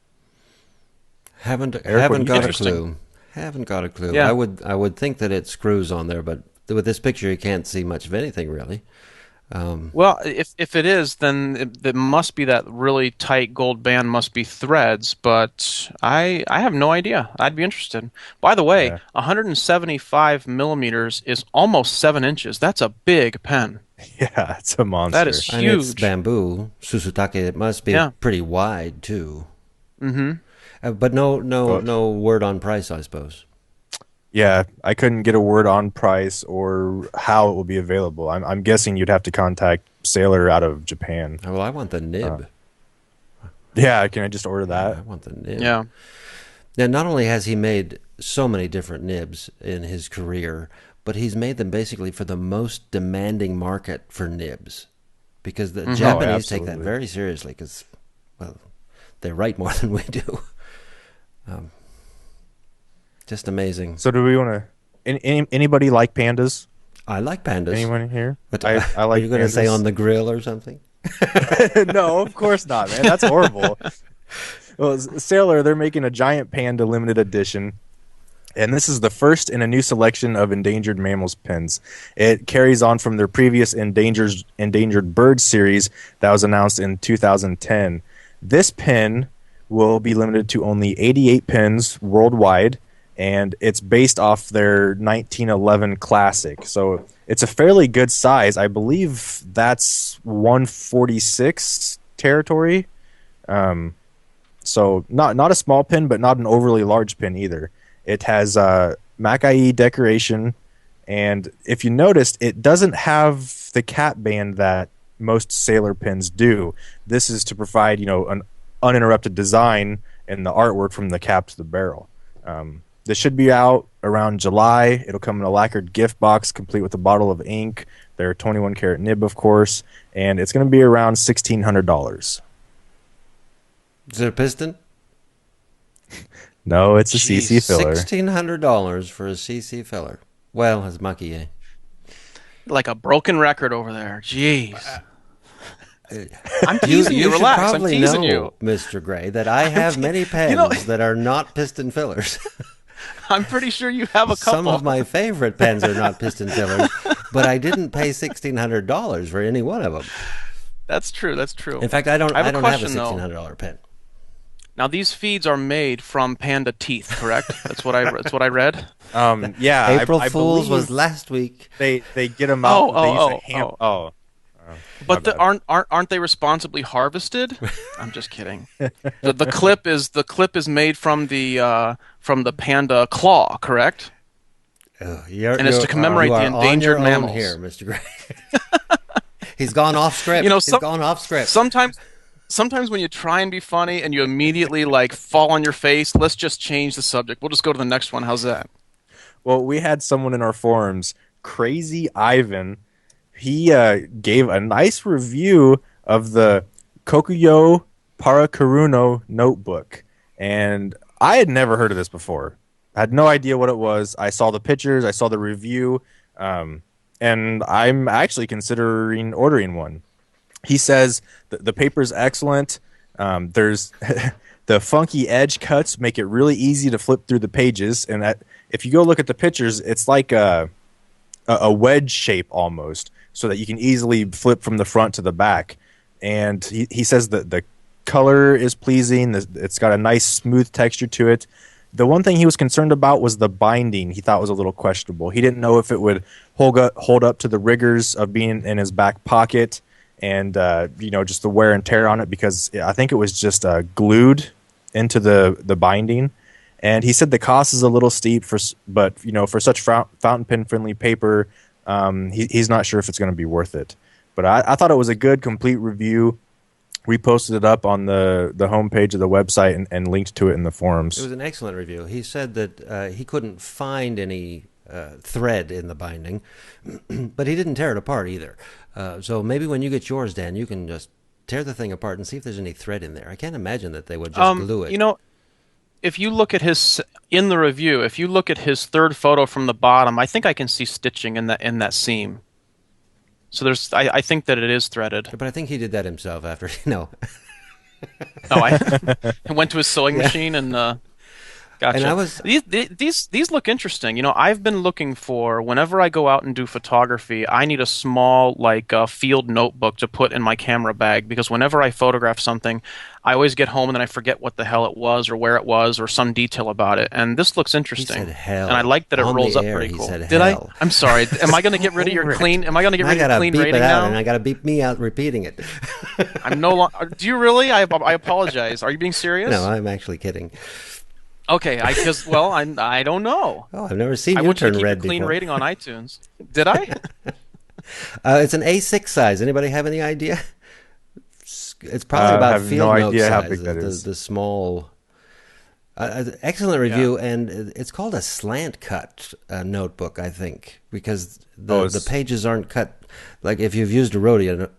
Haven't got a clue. Haven't got a clue. Yeah. I would think that it screws on there, but with this picture, you can't see much of anything really. Well, if it is, then it must be that really tight gold band must be threads, but I have no idea. I'd be interested. By the way, 175 millimeters is almost 7 inches. That's a big pen. Yeah, it's a monster. That is huge. And it's bamboo. Susutake, it must be pretty wide too. Mm-hmm. But no word on price, I suppose. Yeah, I couldn't get a word on price or how it will be available. I'm guessing you'd have to contact Sailor out of Japan. Oh, well, I want the nib. Yeah, can I just order that? I want the nib. Yeah. Now, not only has he made so many different nibs in his career, but he's made them basically for the most demanding market for nibs. Because the Japanese take that very seriously because, well, they write more than we do. Just amazing. So do we want to... Anybody like pandas? I like pandas. Anyone here? But I like are you going to pandas. say on the grill or something? No, of course not, man. That's horrible. Well, Sailor, they're making a giant panda limited edition. And this is the first in a new selection of endangered mammals pens. It carries on from their previous endangered bird series that was announced in 2010. This pen will be limited to only 88 pens worldwide, and it's based off their 1911 classic. So it's a fairly good size. I believe that's 146 territory. So not a small pen, but not an overly large pen either. It has Makai decoration, and if you noticed, it doesn't have the cap band that most Sailor pens do. This is to provide, an uninterrupted design and the artwork from the cap to the barrel. This should be out around July. It'll come in a lacquered gift box complete with a bottle of ink, their 21 karat nib, of course, and it's going to be around $1,600. Is it a piston? No, it's a CC filler. $1,600 for a CC filler. Well, it's mucky, eh? Like a broken record over there. Jeez. I'm teasing you. Relax. I'm teasing you, Mr. Gray, that I have many pens that are not piston fillers. I'm pretty sure you have a couple. Some of my favorite pens are not piston fillers, but I didn't pay $1,600 for any one of them. That's true. That's true. In fact, I don't have a $1,600 pen. Now these feeds are made from panda teeth, correct? That's what I read. Yeah. April Fool's was last week. They get them out. But aren't they responsibly harvested? I'm just kidding. The clip is made from the panda claw, correct? And it's to commemorate the endangered mammals. Here, Mr. Gray. He's gone off script. He's gone off script. Sometimes when you try and be funny and you immediately fall on your face, let's just change the subject. We'll just go to the next one. How's that? Well, we had someone in our forums, Crazy Ivan. He gave a nice review of the Kokuyo Parakuruno notebook. And I had never heard of this before. I had no idea what it was. I saw the pictures. I saw the review. And I'm actually considering ordering one. He says the paper's excellent. There's the funky edge cuts make it really easy to flip through the pages, and that if you go look at the pictures, it's like a wedge shape almost, so that you can easily flip from the front to the back. And he says that the color is pleasing. It's got a nice smooth texture to it. The one thing he was concerned about was the binding. He thought was a little questionable. He didn't know if it would hold up to the rigors of being in his back pocket and just the wear and tear on it, because I think it was just glued into the binding. And he said the cost is a little steep, but for such fountain pen friendly paper, he's not sure if it's going to be worth it. But I thought it was a good, complete review. We posted it up on the homepage of the website and linked to it in the forums. It was an excellent review. He said that he couldn't find any thread in the binding, but he didn't tear it apart either. So maybe when you get yours, Dan, you can just tear the thing apart and see if there's any thread in there. I can't imagine that they would just glue it. If you look at in the review, if you look at his third photo from the bottom, I think I can see stitching in that seam. So I think that it is threaded. But I think he did that himself after, no. I went to his sewing machine and gotcha. And these look interesting. I've been looking for, whenever I go out and do photography, I need a small field notebook to put in my camera bag, because whenever I photograph something, I always get home and then I forget what the hell it was or where it was or some detail about it. And this looks interesting. He said hell. And I like that it rolls up pretty cool. Did I? I'm sorry. Am I going to get rid of your clean? Am I going to get rid of your clean rating now? And I got to beep me out repeating it. I'm no longer. Do you really? I apologize. Are you being serious? No, I'm actually kidding. Okay, I don't know. Oh, I've never seen you turn red before. I want you to keep a clean rating on iTunes. Did I? It's an A6 size. Anybody have any idea? It's probably about field note size. I have no idea how big that is. The small. Excellent review, and it's called a slant cut notebook, I think, because the pages aren't cut. Like if you've used a Rhodia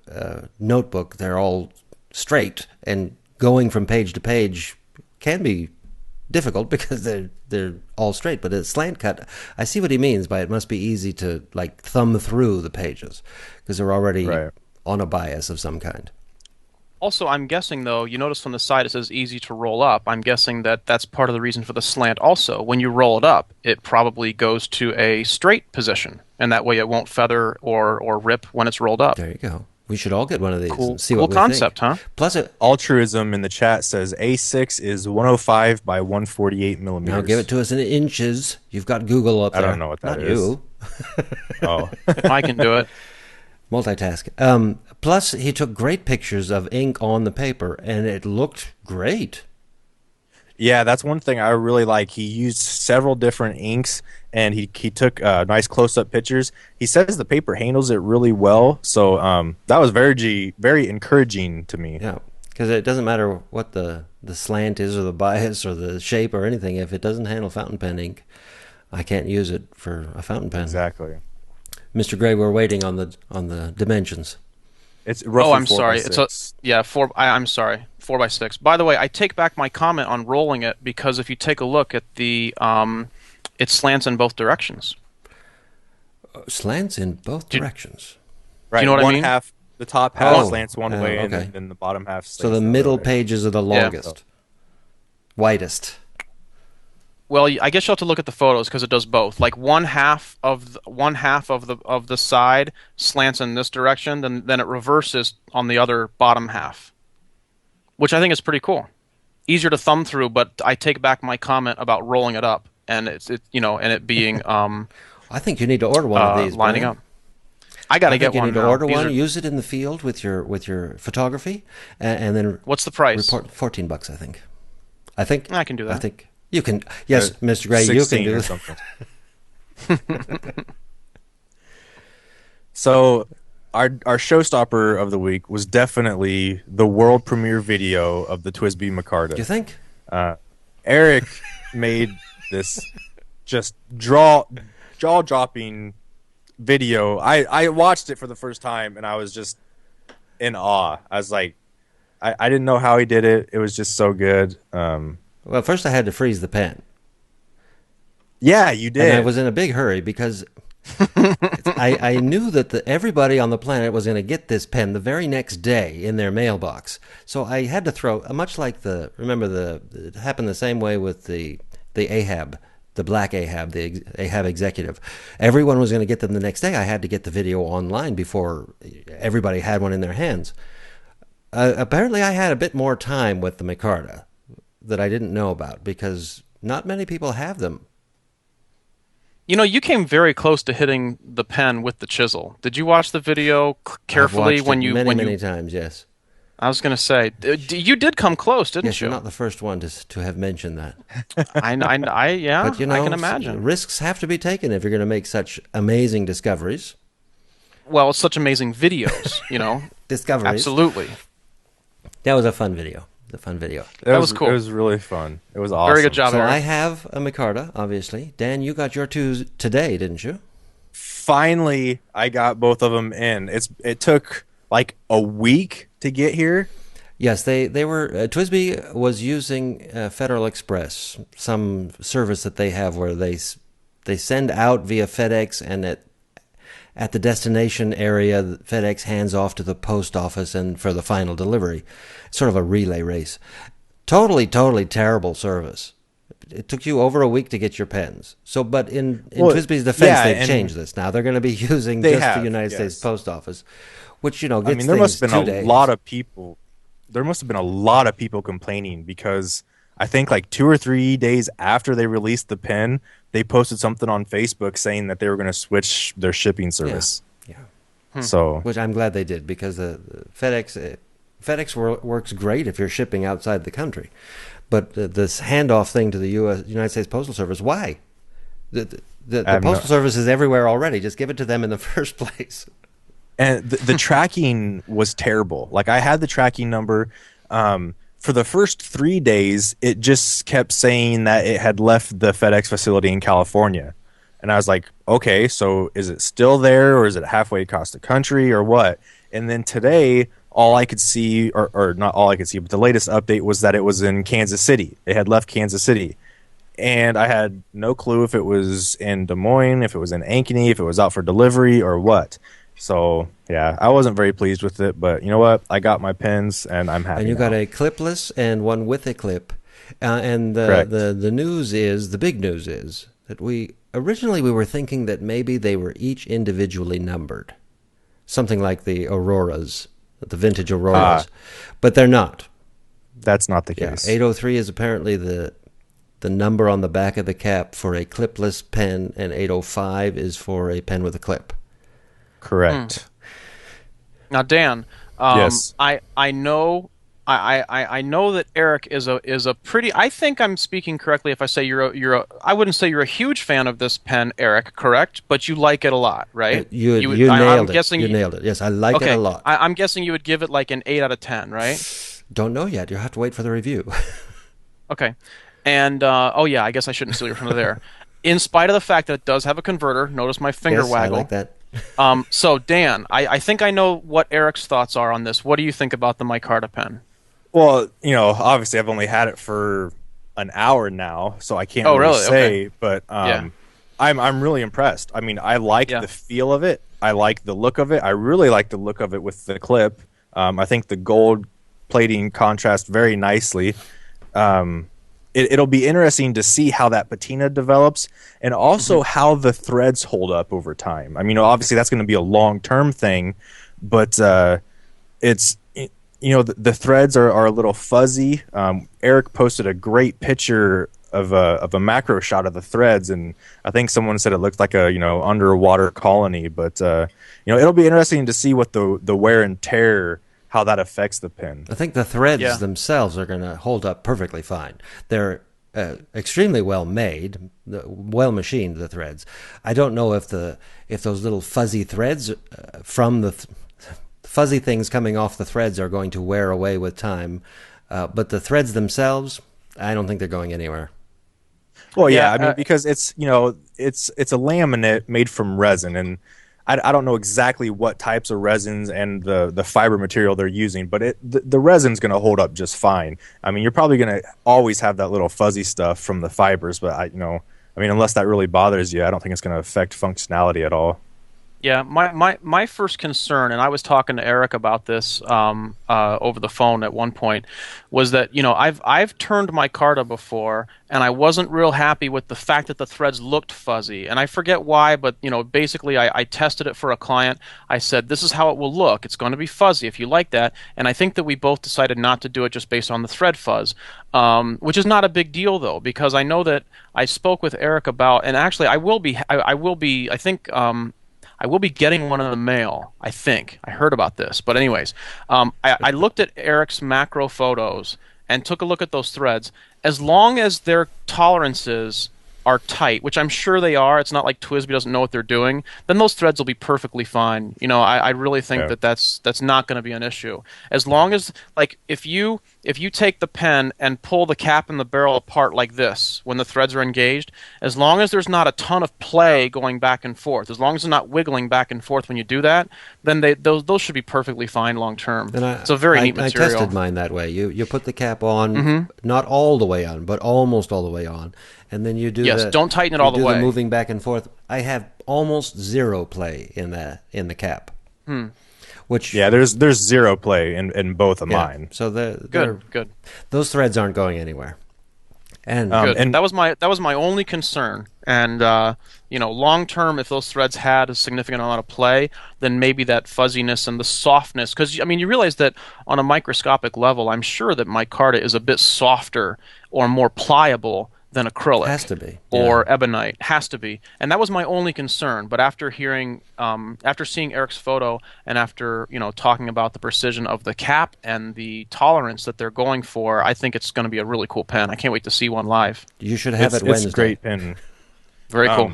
notebook, they're all straight, and going from page to page can be difficult because they're all straight. But a slant cut, I see what he means by it must be easy to thumb through the pages because they're already on a bias of some kind. Also, I'm guessing, though, you notice on the side it says easy to roll up. I'm guessing that's part of the reason for the slant also. When you roll it up, it probably goes to a straight position, and that way it won't feather or rip when it's rolled up. There you go. We should all get one of these and see cool what we concept, think. Huh? Plus, Altruism in the chat says A6 is 105 by 148 millimeters. Now give it to us in inches. You've got Google up there. I don't know what that Not is. You. Oh. I can do it. Multitask. Plus, he took great pictures of ink on the paper, and it looked great. Yeah, that's one thing I really like. He used several different inks, and he took nice close-up pictures. He says the paper handles it really well, so that was very encouraging to me. Yeah, because it doesn't matter what the slant is or the bias or the shape or anything. If it doesn't handle fountain pen ink, I can't use it for a fountain pen. Exactly. Mr. Gray, we're waiting on the dimensions. It's roughly I'm sorry. 4x6. I'm sorry. 4x6. By the way, I take back my comment on rolling it because if you take a look at the, it slants in both directions. Slants in both directions. Right. Do you know what I mean? Half, the top half slants one way, okay. and then the bottom half slants so the middle pages are the longest, widest. Well, I guess you'll have to look at the photos because it does both. Like one half of the side slants in this direction, then it reverses on the other bottom half, which I think is pretty cool. Easier to thumb through, but I take back my comment about rolling it up and it being. I think you need to order one of these. Lining Brian. up. I got to get one. You need to order one. Use it in the field with your photography, and then. What's the price? $14, I think. I think I can do that. I think. You can, yes, Mr. Gray, you can do something. So, our showstopper of the week was definitely the world premiere video of the TWSBI Micarta. You think? Eric made this just jaw-dropping video. I watched it for the first time, and I was just in awe. I was like, I didn't know how he did it. It was just so good. Well, first I had to freeze the pen. Yeah, you did. And I was in a big hurry because I knew that everybody on the planet was going to get this pen the very next day in their mailbox. So I had to throw, much like it happened the same way with the Ahab, the black Ahab, the Ahab executive. Everyone was going to get them the next day. I had to get the video online before everybody had one in their hands. Apparently, I had a bit more time with the Micarta that I didn't know about because not many people have them. You know, you came very close to hitting the pen with the chisel. Did you watch the video carefully I've watched it when many times? Yes. I was going to say, you did come close, didn't Yes, you? you're not the first one to have mentioned that. Yeah, But, you know, I can imagine. Risks have to be taken if you're going to make such amazing discoveries. Well, it's such amazing videos, you know. Discoveries. Absolutely. That was a fun video. That was cool. It was really fun. It was awesome. Very good job, So Eric. I have a Micarta, obviously. Dan, you got your two today, didn't you? Finally, I got both of them in. It took like a week to get here. Yes, they were. Twisby was using Federal Express, some service that they have where they send out via FedEx, and at the destination area, FedEx hands off to the post office and for the final delivery. Sort of a relay race. Totally terrible service. It took you over a week to get your pens. So, but in Twisby's defense, they've changed this. Now they're going to be using the United States Post Office, which, you know, gets there must things have 2 been days. a lot of people. There must have been a lot of people complaining because I think like 2 or 3 days after they released the pen, they posted something on Facebook saying that they were going to switch their shipping service. Yeah. So, Which I'm glad they did, because FedEx works great if you're shipping outside the country. But this handoff thing to the United States Postal Service, why? The Postal Service is everywhere already. Just give it to them in the first place. and the tracking was terrible. Like, I had the tracking number. For the first 3 days, it just kept saying that it had left the FedEx facility in California. And I was like, okay, so is it still there, or is it halfway across the country, or what? And then today, all I could see, or not all I could see, but the latest update was that it was in Kansas City. It had left Kansas City. And I had no clue if it was in Des Moines, if it was in Ankeny, if it was out for delivery, or what. So, yeah, I wasn't very pleased with it, but you know what? I got my pens, and I'm happy. And you now. got a clipless and one with a clip. And the news is, the big news is, that originally we were thinking that maybe they were each individually numbered. Something like the Auroras, the vintage Auroras. But they're not. That's not the case. 803 is apparently the number on the back of the cap for a clipless pen, and 805 is for a pen with a clip. Correct. Now, Dan, yes. I know that Eric is a pretty. I think I'm speaking correctly if I say I wouldn't say you're a huge fan of this pen, Eric. Correct, but you like it a lot, right? You nailed it. You nailed it. Yes, I like it a lot. I'm guessing you would give it like an 8 out of 10, right? Don't know yet. You'll have to wait for the review. Okay, and I guess I shouldn't steal your thunder there. In spite of the fact that it does have a converter, notice my finger waggle. I like that. So Dan, I think I know what Eric's thoughts are on this. What do you think about the Micarta pen? Well, you know, obviously I've only had it for an hour now, so I can't really say. Okay. But I'm really impressed. I mean, I like the feel of it. I like the look of it. I really like the look of it with the clip. I think the gold plating contrasts very nicely. It'll be interesting to see how that patina develops, and also how the threads hold up over time. I mean, obviously that's going to be a long-term thing, but it's, you know, the threads are a little fuzzy. Eric posted a great picture of a macro shot of the threads, and I think someone said it looked like a, you know, underwater colony. But you know, it'll be interesting to see what the wear and tear, how that affects the pen. I think the threads themselves are going to hold up perfectly fine. They're extremely well made, well machined, the threads. I don't know if those little fuzzy threads from the fuzzy things coming off the threads are going to wear away with time, but the threads themselves, I don't think they're going anywhere. Well, I mean, because it's, you know, it's a laminate made from resin, and I don't know exactly what types of resins and the fiber material they're using, but the resin's going to hold up just fine. I mean, you're probably going to always have that little fuzzy stuff from the fibers, but I mean, unless that really bothers you, I don't think it's going to affect functionality at all. Yeah, my first concern, and I was talking to Eric about this over the phone at one point, was that I've turned Micarta before, and I wasn't real happy with the fact that the threads looked fuzzy, and I forget why, but basically I tested it for a client. I said this is how it will look. It's going to be fuzzy if you like that, and I think that we both decided not to do it just based on the thread fuzz, which is not a big deal though, because I know that I spoke with Eric about, and actually I will be I think. I will be getting one in the mail, I think. I heard about this. But anyways, I looked at Eric's macro photos and took a look at those threads. As long as their tolerances are tight, which I'm sure they are, it's not like TWSBI doesn't know what they're doing, then those threads will be perfectly fine. I really think that's not going to be an issue. As long as, like, if you take the pen and pull the cap and the barrel apart like this when the threads are engaged, as long as there's not a ton of play going back and forth, as long as they're not wiggling back and forth when you do that, then those should be perfectly fine long term. It's a very neat material. I tested mine that way. You put the cap on, not all the way on, but almost all the way on. And then you do don't tighten it all the way. The moving back and forth. I have almost zero play in the cap. Which there's zero play in both of mine. So good. Those threads aren't going anywhere. And and that was my only concern. And long term, if those threads had a significant amount of play, then maybe that fuzziness and the softness, because you realize that on a microscopic level, I'm sure that micarta is a bit softer or more pliable than acrylic. Has to be. Or ebonite. Has to be. And that was my only concern. But after seeing Eric's photo and after, talking about the precision of the cap and the tolerance that they're going for, I think it's going to be a really cool pen. I can't wait to see one live. You should have it Wednesday. It's a great pen. Very cool.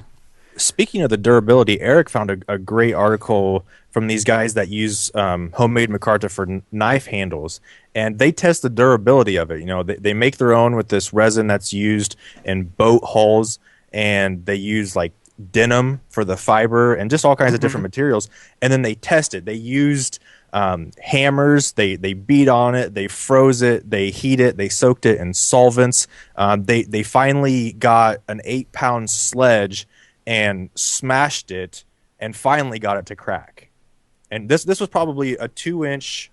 Speaking of the durability, Eric found a great article from these guys that use homemade micarta for knife handles, and they test the durability of it. They make their own with this resin that's used in boat hulls, and they use like denim for the fiber and just all kinds of different materials, and then they test it. They used hammers, they beat on it, they froze it, they heat it, they soaked it in solvents. They finally got an 8-pound sledge and smashed it and finally got it to crack. And this was probably a 2-inch,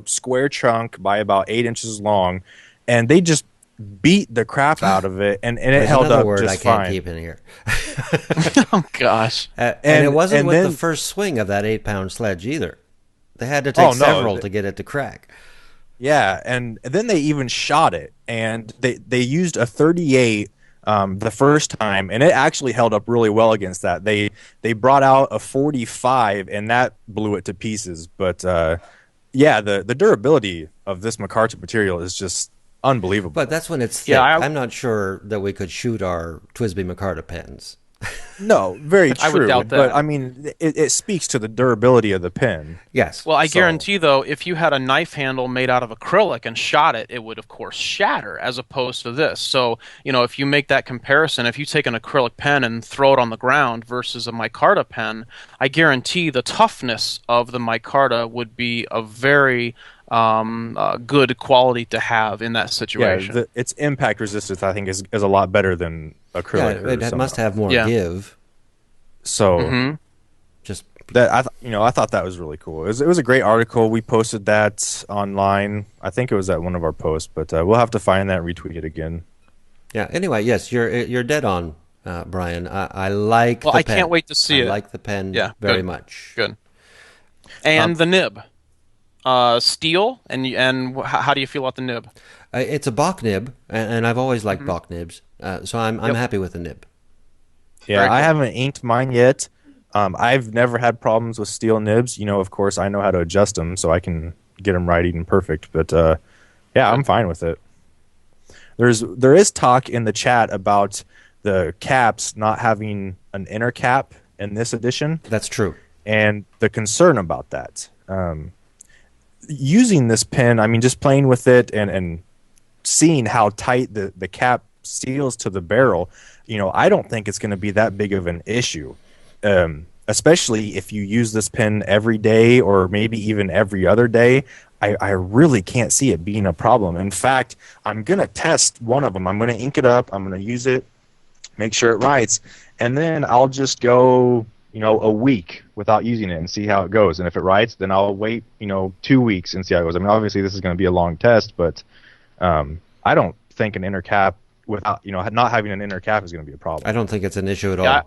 square chunk by about 8 inches long, and they just beat the crap out of it, and it held up just fine. I can't keep in here. Oh gosh! And it wasn't with the first swing of that 8-pound sledge either. They had to take several to get it to crack. Yeah, and then they even shot it, and they used a 38 the first time, and it actually held up really well against that. They brought out a 45, and that blew it to pieces. But the durability of this micarta material is just unbelievable. But that's when it's thick. Yeah, I'm not sure that we could shoot our TWSBI micarta pens. No, very true. I would doubt that. But I mean, it speaks to the durability of the pen. Yes. Well, I guarantee though, if you had a knife handle made out of acrylic and shot it, it would of course shatter, as opposed to this. So if you make that comparison, if you take an acrylic pen and throw it on the ground versus a micarta pen, I guarantee the toughness of the micarta would be a very good quality to have in that situation. Yeah, its impact resistance, I think, is a lot better than acrylic. Yeah, it must have more give. So, just that I thought that was really cool. It was a great article. We posted that online. I think it was at one of our posts, but we'll have to find that and retweet it again. Yeah. Anyway, yes, you're dead on, Brian. I like. Well, the I pen. Can't wait to see it. I like the pen very much. Good. And the nib. Steel, and how do you feel about the nib? It's a Bach nib, and I've always liked Bach nibs, so I'm happy with the nib. Yeah, I haven't inked mine yet. I've never had problems with steel nibs. Of course, I know how to adjust them, so I can get them right and perfect. But I'm fine with it. There is talk in the chat about the caps not having an inner cap in this edition. That's true, and the concern about that. Using this pen, I mean, just playing with it and seeing how tight the cap seals to the barrel, I don't think it's going to be that big of an issue, especially if you use this pen every day or maybe even every other day. I really can't see it being a problem. In fact, I'm going to test one of them. I'm going to ink it up. I'm going to use it make sure it writes, and then I'll just go, a week without using it and see how it goes. And if it writes, then I'll wait, 2 weeks and see how it goes. I mean, obviously this is going to be a long test, but I don't think an inner cap without, not having an inner cap is going to be a problem. I don't think it's an issue at all.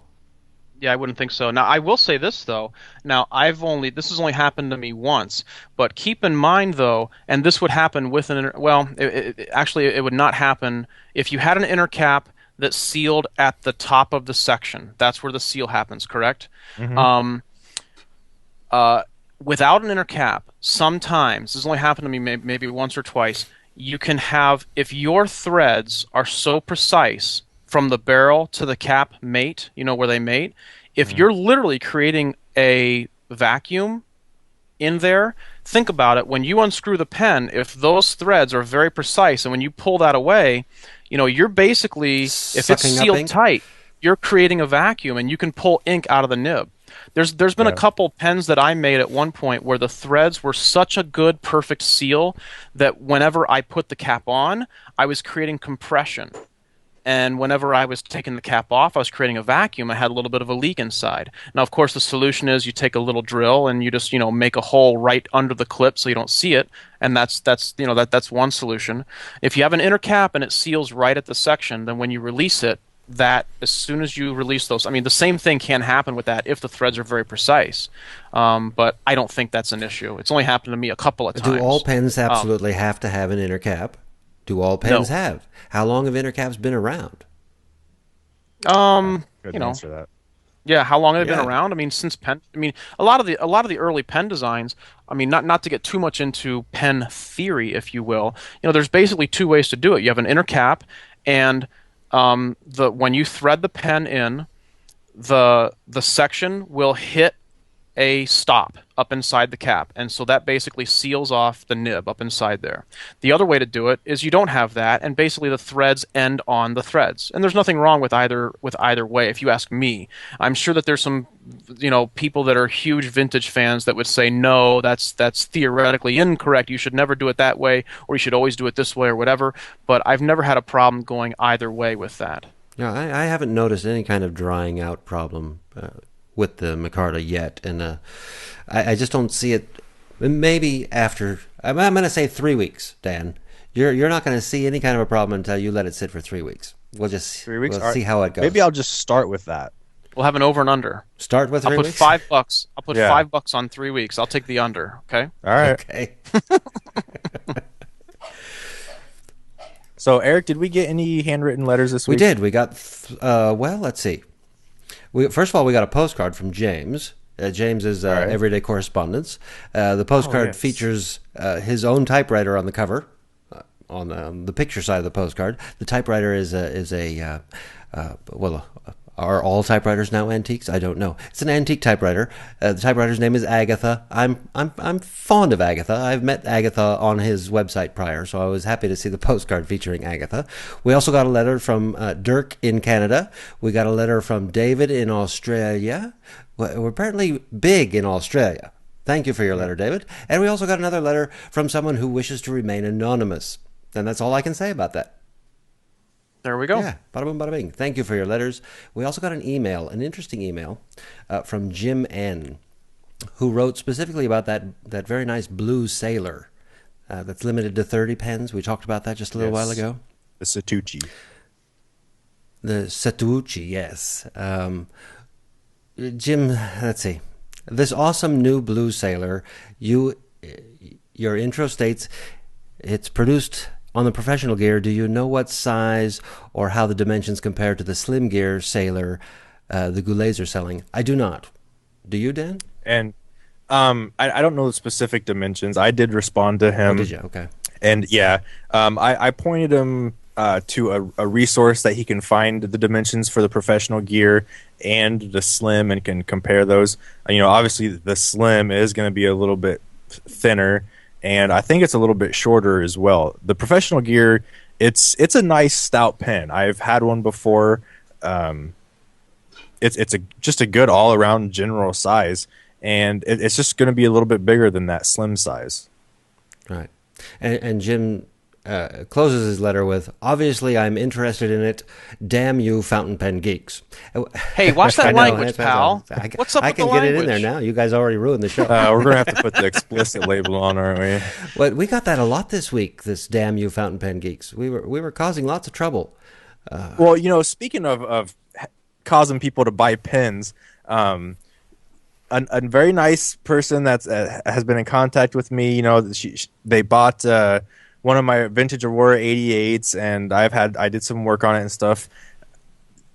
Yeah, I wouldn't think so. Now, I will say this, though. Now, this has only happened to me once, but keep in mind, though, and this would happen with actually, it would not happen if you had an inner cap that's sealed at the top of the section. That's where the seal happens, correct? Mm-hmm. Without an inner cap, sometimes, this has only happened to me maybe once or twice, you can have, if your threads are so precise from the barrel to the cap mate, where they mate, if you're literally creating a vacuum in there, think about it. When you unscrew the pen, if those threads are very precise, and when you pull that away, you're basically, if it's sealed tight, you're creating a vacuum, and you can pull ink out of the nib. There's been a couple pens that I made at one point where the threads were such a good, perfect seal that whenever I put the cap on, I was creating compression. And whenever I was taking the cap off, I was creating a vacuum. I had a little bit of a leak inside. Now, of course, the solution is you take a little drill and you just, make a hole right under the clip so you don't see it. And that's one solution. If you have an inner cap and it seals right at the section, then when you release it, that as soon as you release those, I mean, the same thing can happen with that if the threads are very precise. But I don't think that's an issue. It's only happened to me a couple of times. Do all pens absolutely have to have an inner cap? Do all pens have? How long have inner caps been around? Good answer that. Yeah, how long have they been around? I mean, since pen. I mean, a lot of the early pen designs. I mean, not to get too much into pen theory, if you will. There's basically two ways to do it. You have an inner cap, and when you thread the pen in, the section will hit a stop up inside the cap, and so that basically seals off the nib up inside there. The other way to do it is you don't have that, and basically the threads end on the threads. And there's nothing wrong with either way, if you ask me. I'm sure that there's some people that are huge vintage fans that would say, no, that's theoretically incorrect. You should never do it that way, or you should always do it this way, or whatever. But I've never had a problem going either way with that. Yeah, I haven't noticed any kind of drying out problem with the Micarta yet, and I just don't see it. Maybe after, I'm going to say 3 weeks, Dan. You're not going to see any kind of a problem until you let it sit for 3 weeks. We'll just 3 weeks. We'll see how it goes. Maybe I'll just start with that. We'll have an over and under. Start with 3 weeks. I'll put $5. I'll put $5 on 3 weeks. I'll take the under. Okay. All right. Okay. So, Eric, did we get any handwritten letters this week? We did. We got. Let's see. First of all, we got a postcard from James. James is Everyday Correspondence. The postcard features his own typewriter on the cover, on the picture side of the postcard. The typewriter are all typewriters now antiques? I don't know. It's an antique typewriter. The typewriter's name is Agatha. I'm fond of Agatha. I've met Agatha on his website prior, so I was happy to see the postcard featuring Agatha. We also got a letter from Dirk in Canada. We got a letter from David in Australia. We're apparently big in Australia. Thank you for your letter, David. And we also got another letter from someone who wishes to remain anonymous. And that's all I can say about that. There we go. Yeah, bada boom, bada bing. Thank you for your letters. We also got an interesting email from Jim N., who wrote specifically about that very nice blue sailor that's limited to 30 pens. We talked about that just a little while ago. The Satucci. The Satucci, yes. Jim, let's see. This awesome new blue sailor, your intro states it's produced on the professional gear. Do you know what size or how the dimensions compare to the slim gear sailor the Goulets are selling? I do not. Do you, Dan? And I don't know the specific dimensions. I did respond to him. Oh, did you? Okay. And I pointed him to a resource that he can find the dimensions for the professional gear and the slim and can compare those. Obviously the slim is going to be a little bit thinner, and I think it's a little bit shorter as well. The professional gear, it's a nice stout pen. I've had one before. It's just a good all around general size, and it's just going to be a little bit bigger than that slim size. Right. And Jim closes his letter with, "Obviously, I'm interested in it. Damn you, Fountain Pen Geeks." Hey, watch that language, pal. What's up I with the can get language? it in there now. You guys already ruined the show. We're going to have to put the explicit label on, aren't we? But we got that a lot this week, this "Damn you, Fountain Pen Geeks." We were causing lots of trouble. Well, speaking of causing people to buy pens, a very nice person that has been in contact with me. They bought one of my vintage Aurora 88s, and I did some work on it and stuff.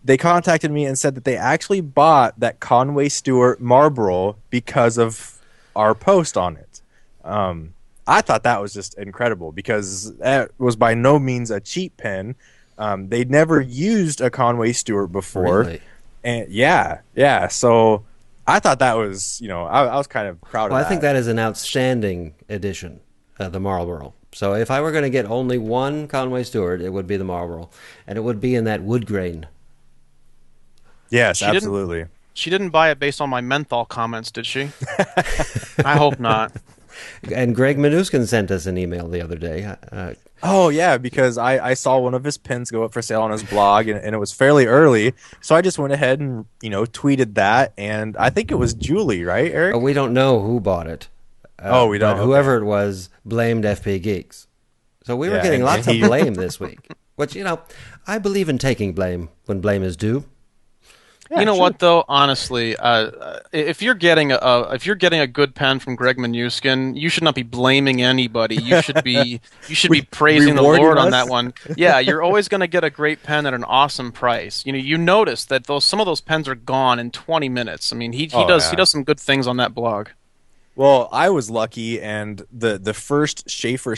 They contacted me and said that they actually bought that Conway Stewart Marlboro because of our post on it. I thought that was just incredible because that was by no means a cheap pen. They'd never used a Conway Stewart before. Really? And yeah. So I thought that was, I was kind of proud of that. Well, I think that is an outstanding addition, the Marlboro. So if I were going to get only one Conway Stewart, it would be the Marlboro, and it would be in that wood grain. Yes, absolutely. She didn't buy it based on my menthol comments, did she? I hope not. And Greg Manuskin sent us an email the other day. Oh, yeah, because I saw one of his pens go up for sale on his blog, and it was fairly early. So I just went ahead and, tweeted that, and I think it was Julie, right, Eric? We don't know who bought it. We don't. But whoever it was blamed FPGeeks. So we were getting lots of blame this week. Which, I believe in taking blame when blame is due. Yeah, you know what though? Honestly, if you're getting a good pen from Greg Manuskin, you should not be blaming anybody. You should be praising the Lord on that one. Yeah, you're always going to get a great pen at an awesome price. You notice that some of those pens are gone in 20 minutes. I mean, he does some good things on that blog. Well, I was lucky, and the first Schaefer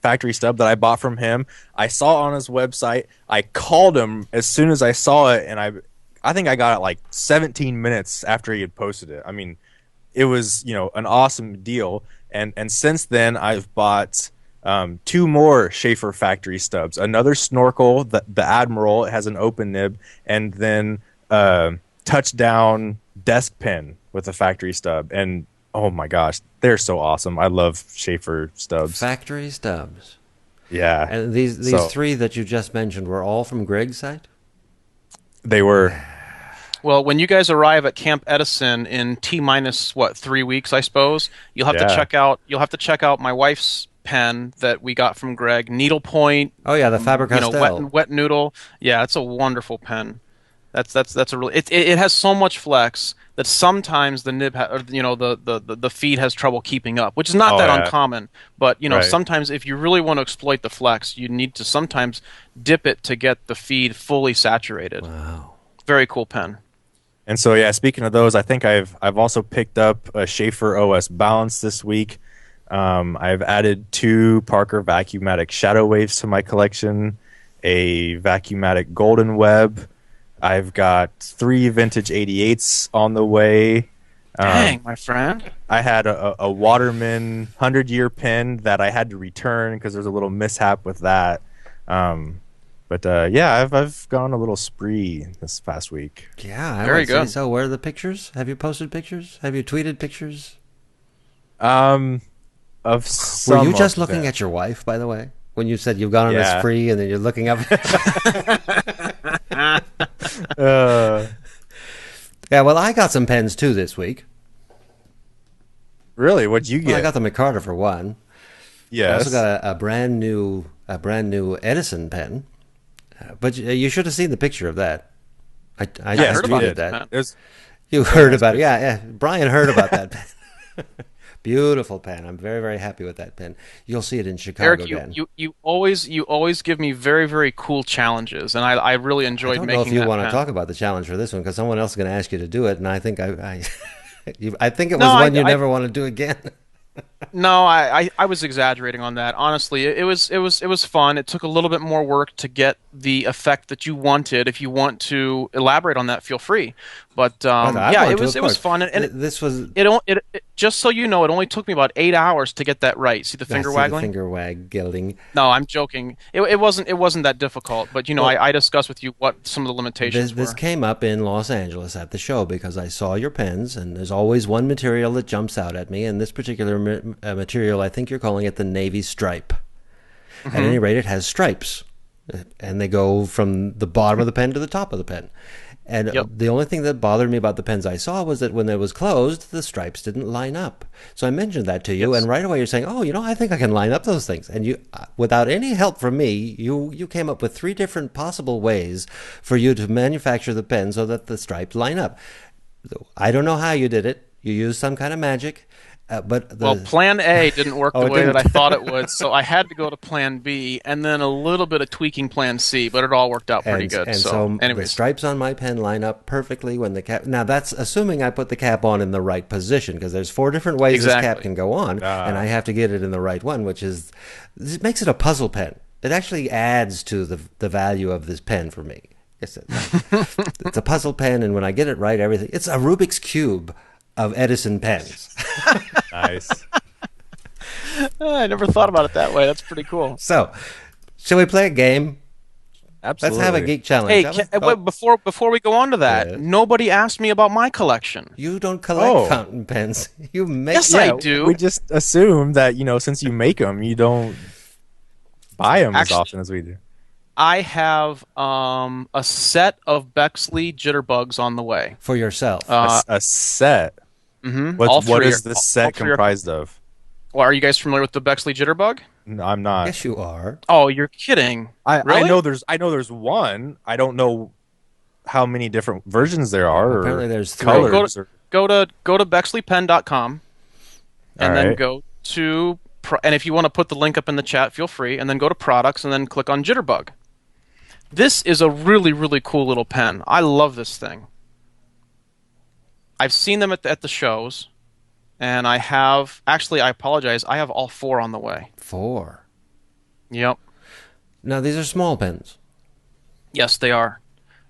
factory stub that I bought from him, I saw on his website. I called him as soon as I saw it, and I think I got it like 17 minutes after he had posted it. I mean, it was, an awesome deal. And since then, I've bought 2 more Schaefer factory stubs. Another Snorkel, the Admiral, it has an open nib, and then Touchdown desk pen with a factory stub. And oh my gosh, they're so awesome. I love Schaefer stubs. Factory stubs. Yeah. And these 3 that you just mentioned were all from Greg's site? They were. Well, when you guys arrive at Camp Edison in T-minus 3 weeks, I suppose, you'll have to check out my wife's pen that we got from Greg, needlepoint. Oh yeah, the Faber-Castell. Wet noodle. Yeah, it's a wonderful pen. That's a really it has so much flex that sometimes the nib the feed has trouble keeping up, which is not uncommon. But right. Sometimes if you really want to exploit the flex, you need to sometimes dip it to get the feed fully saturated. Wow, very cool pen. And so yeah, speaking of those, I think I've also picked up a Schaefer OS Balance this week. I've added 2 Parker Vacuumatic Shadow Waves to my collection, a Vacuumatic Golden Web. I've got 3 vintage 88s on the way. Dang, my friend. I had a Waterman 100-year pen that I had to return because there's a little mishap with that. Yeah, I've gone a little spree this past week. Yeah, very good. So where are the pictures? Have you posted pictures? Have you tweeted pictures? Of some. Were you just looking at your wife, by the way, when you said you've gone on a spree and then you're looking up? Yeah, well, I got some pens too this week. Really? What'd you get? Well, I got the Micarta for one. Yes. I also got a brand new Edison pen. But you should have seen the picture of that. I heard about tweeted that. You heard about it. Yeah. Brian heard about that pen. Beautiful pen. I'm very, very happy with that pen. You'll see it in Chicago again. Eric, you always give me very, very cool challenges, and I really enjoyed making that. I don't know if you want to talk about the challenge for this one, because someone else is going to ask you to do it, and I think I think it was one you never want to do again. No, I was exaggerating on that. Honestly, it was fun. It took a little bit more work to get the effect that you wanted. If you want to elaborate on that, feel free. But it was fun. And this was just so you know, it only took me about 8 hours to get that right. See the finger waggling? The finger waggling. No, I'm joking. It wasn't that difficult. But I discussed with you what some of the limitations were. This came up in Los Angeles at the show because I saw your pens, and there's always one material that jumps out at me. And this particular material, I think you're calling it the Navy Stripe. At any rate, it has stripes, and they go from the bottom of the pen to the top of the pen. And the only thing that bothered me about the pens I saw was that when it was closed, the stripes didn't line up. So I mentioned that to you, and right away you're saying, oh, I think I can line up those things. And you, without any help from me, you came up with 3 different possible ways for you to manufacture the pen so that the stripes line up. I don't know how you did it. You used some kind of magic. Well, Plan A didn't work the way that I thought it would, so I had to go to Plan B, and then a little bit of tweaking Plan C, but it all worked out pretty good. And so the stripes on my pen line up perfectly when the cap... Now, that's assuming I put the cap on in the right position, because there's 4 different ways this cap can go on, and I have to get it in the right one, which is... It makes it a puzzle pen. It actually adds to the value of this pen for me. It's a puzzle pen, and when I get it right, everything... It's a Rubik's Cube of Edison pens. Nice. I never thought about it that way. That's pretty cool. So, shall we play a game? Absolutely. Let's have a geek challenge. Hey, before we go on to that, nobody asked me about my collection. You don't collect fountain pens. You make. Yes, I do. We just assume that since you make them, you don't buy them as often as we do. I have a set of Bexley Jitterbugs on the way. For yourself. A set? Mm-hmm. What is this set comprised of? Well, are you guys familiar with the Bexley Jitterbug? No, I'm not. Yes, you are. Oh, you're kidding. Really? I know there's one. I don't know how many different versions there are. Apparently there's 3. Colors. Go to bexleypen.com and then go to... And if you want to put the link up in the chat, feel free. And then go to products and then click on Jitterbug. This is a really, really cool little pen. I love this thing. I've seen them at the shows, and I have... Actually, I apologize. I have all 4 on the way. 4? Yep. Now, these are small pens. Yes, they are.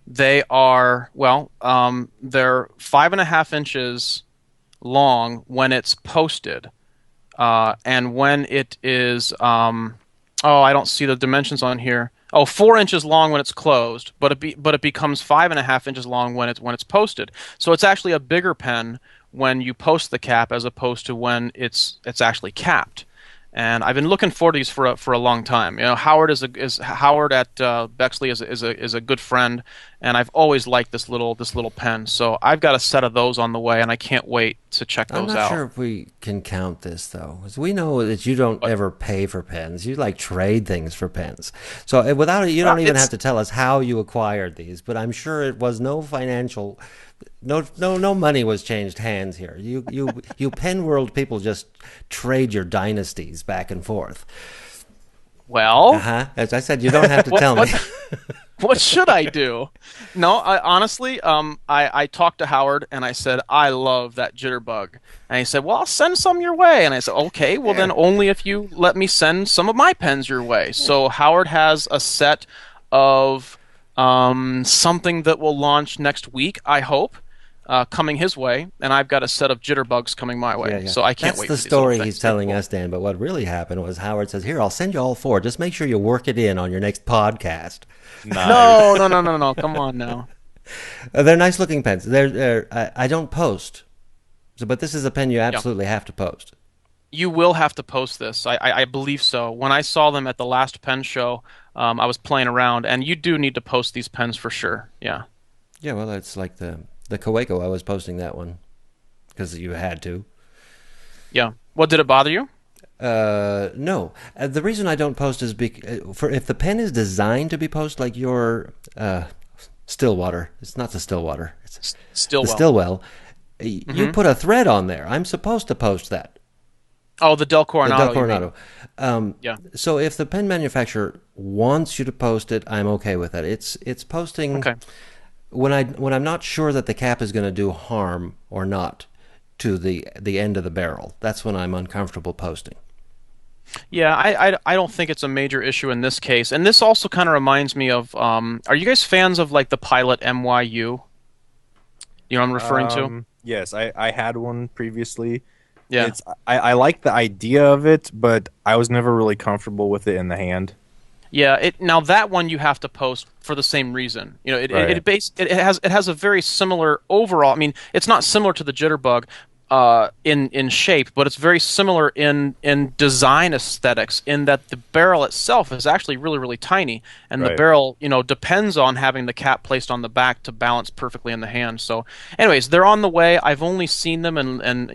They are, they're 5.5 inches long when it's posted. And when it is... I don't see the dimensions on here. 4 inches long when it's closed, but it becomes 5.5 inches long when it's posted. So it's actually a bigger pen when you post the cap as opposed to when it's actually capped. And I've been looking for these for a long time. Howard Howard at Bexley is a good friend, and I've always liked this little pen. So I've got a set of those on the way, and I can't wait to check those out. I'm not sure if we can count this though, because we know that you don't ever pay for pens. You trade things for pens. So without it, you don't even have to tell us how you acquired these. But I'm sure it was no financial. No money was changed hands here. You pen world people just trade your dynasties back and forth. Well, as I said, you don't have to tell me. What should I do? No, honestly, I talked to Howard and I said, I love that Jitterbug. And he said, well, I'll send some your way. And I said, okay, well then only if you let me send some of my pens your way. So Howard has a set of something that will launch next week, I hope, coming his way, and I've got a set of Jitterbugs coming my way. So I can't wait. That's the story he's telling us, Dan. But what really happened was Howard says, "Here, I'll send you all 4. Just make sure you work it in on your next podcast." Nice. No. Come on now. They're nice looking pens. I don't post, but this is a pen you absolutely have to post. You will have to post this. I believe so. When I saw them at the last pen show, I was playing around, and you do need to post these pens for sure. Yeah. Yeah, well, it's like the Kaweco. I was posting that one because you had to. Yeah. Well, did it bother you? No. The reason I don't post is if the pen is designed to be posted, like your Stillwater. It's not the Stillwater. It's Stillwell. The Stillwell. You put a thread on there. I'm supposed to post that. Oh, the Del Coronado. The Del Coronado. Yeah. So if the pen manufacturer wants you to post it, I'm okay with that. It's posting. Okay. When I'm not sure that the cap is going to do harm or not to the end of the barrel, that's when I'm uncomfortable posting. Yeah, I don't think it's a major issue in this case. And this also kind of reminds me of, are you guys fans of the Pilot MYU? You know what I'm referring to? Yes, I had one previously. Yeah. I like the idea of it, but I was never really comfortable with it in the hand. Yeah, now that one you have to post for the same reason. It has a very similar overall. I mean, it's not similar to the Jitterbug, in shape, but it's very similar in design aesthetics. In that the barrel itself is actually really really tiny, and the barrel depends on having the cap placed on the back to balance perfectly in the hand. So, anyways, they're on the way. I've only seen them and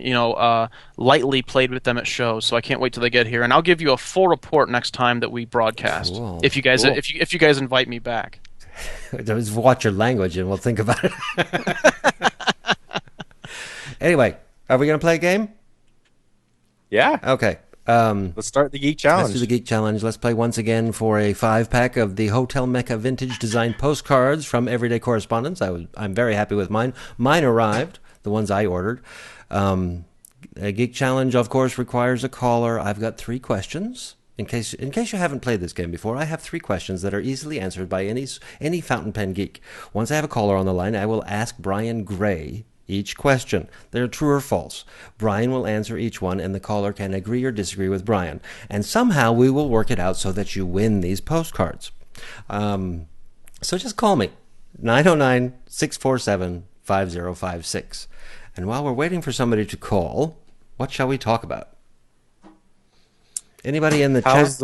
lightly played with them at shows, so I can't wait till they get here. And I'll give you a full report next time that we broadcast. Cool. If you guys if you guys invite me back. Just watch your language and we'll think about it. Anyway, are we going to play a game? Yeah. Okay. Let's start the Geek Challenge. Let's do the Geek Challenge. Let's play once again for a 5-pack of the Hotel Mecca Vintage Design postcards from Everyday Correspondence. I'm very happy with mine. Mine arrived, the ones I ordered. A Geek Challenge, of course, requires a caller. I've got 3 questions. In case you haven't played this game before, I have 3 questions that are easily answered by any fountain pen geek. Once I have a caller on the line, I will ask Brian Gray each question. They're true or false. Brian will answer each one, and the caller can agree or disagree with Brian. And somehow we will work it out so that you win these postcards. So just call me, 909-647-5056. And while we're waiting for somebody to call, what shall we talk about? Anybody in the chat?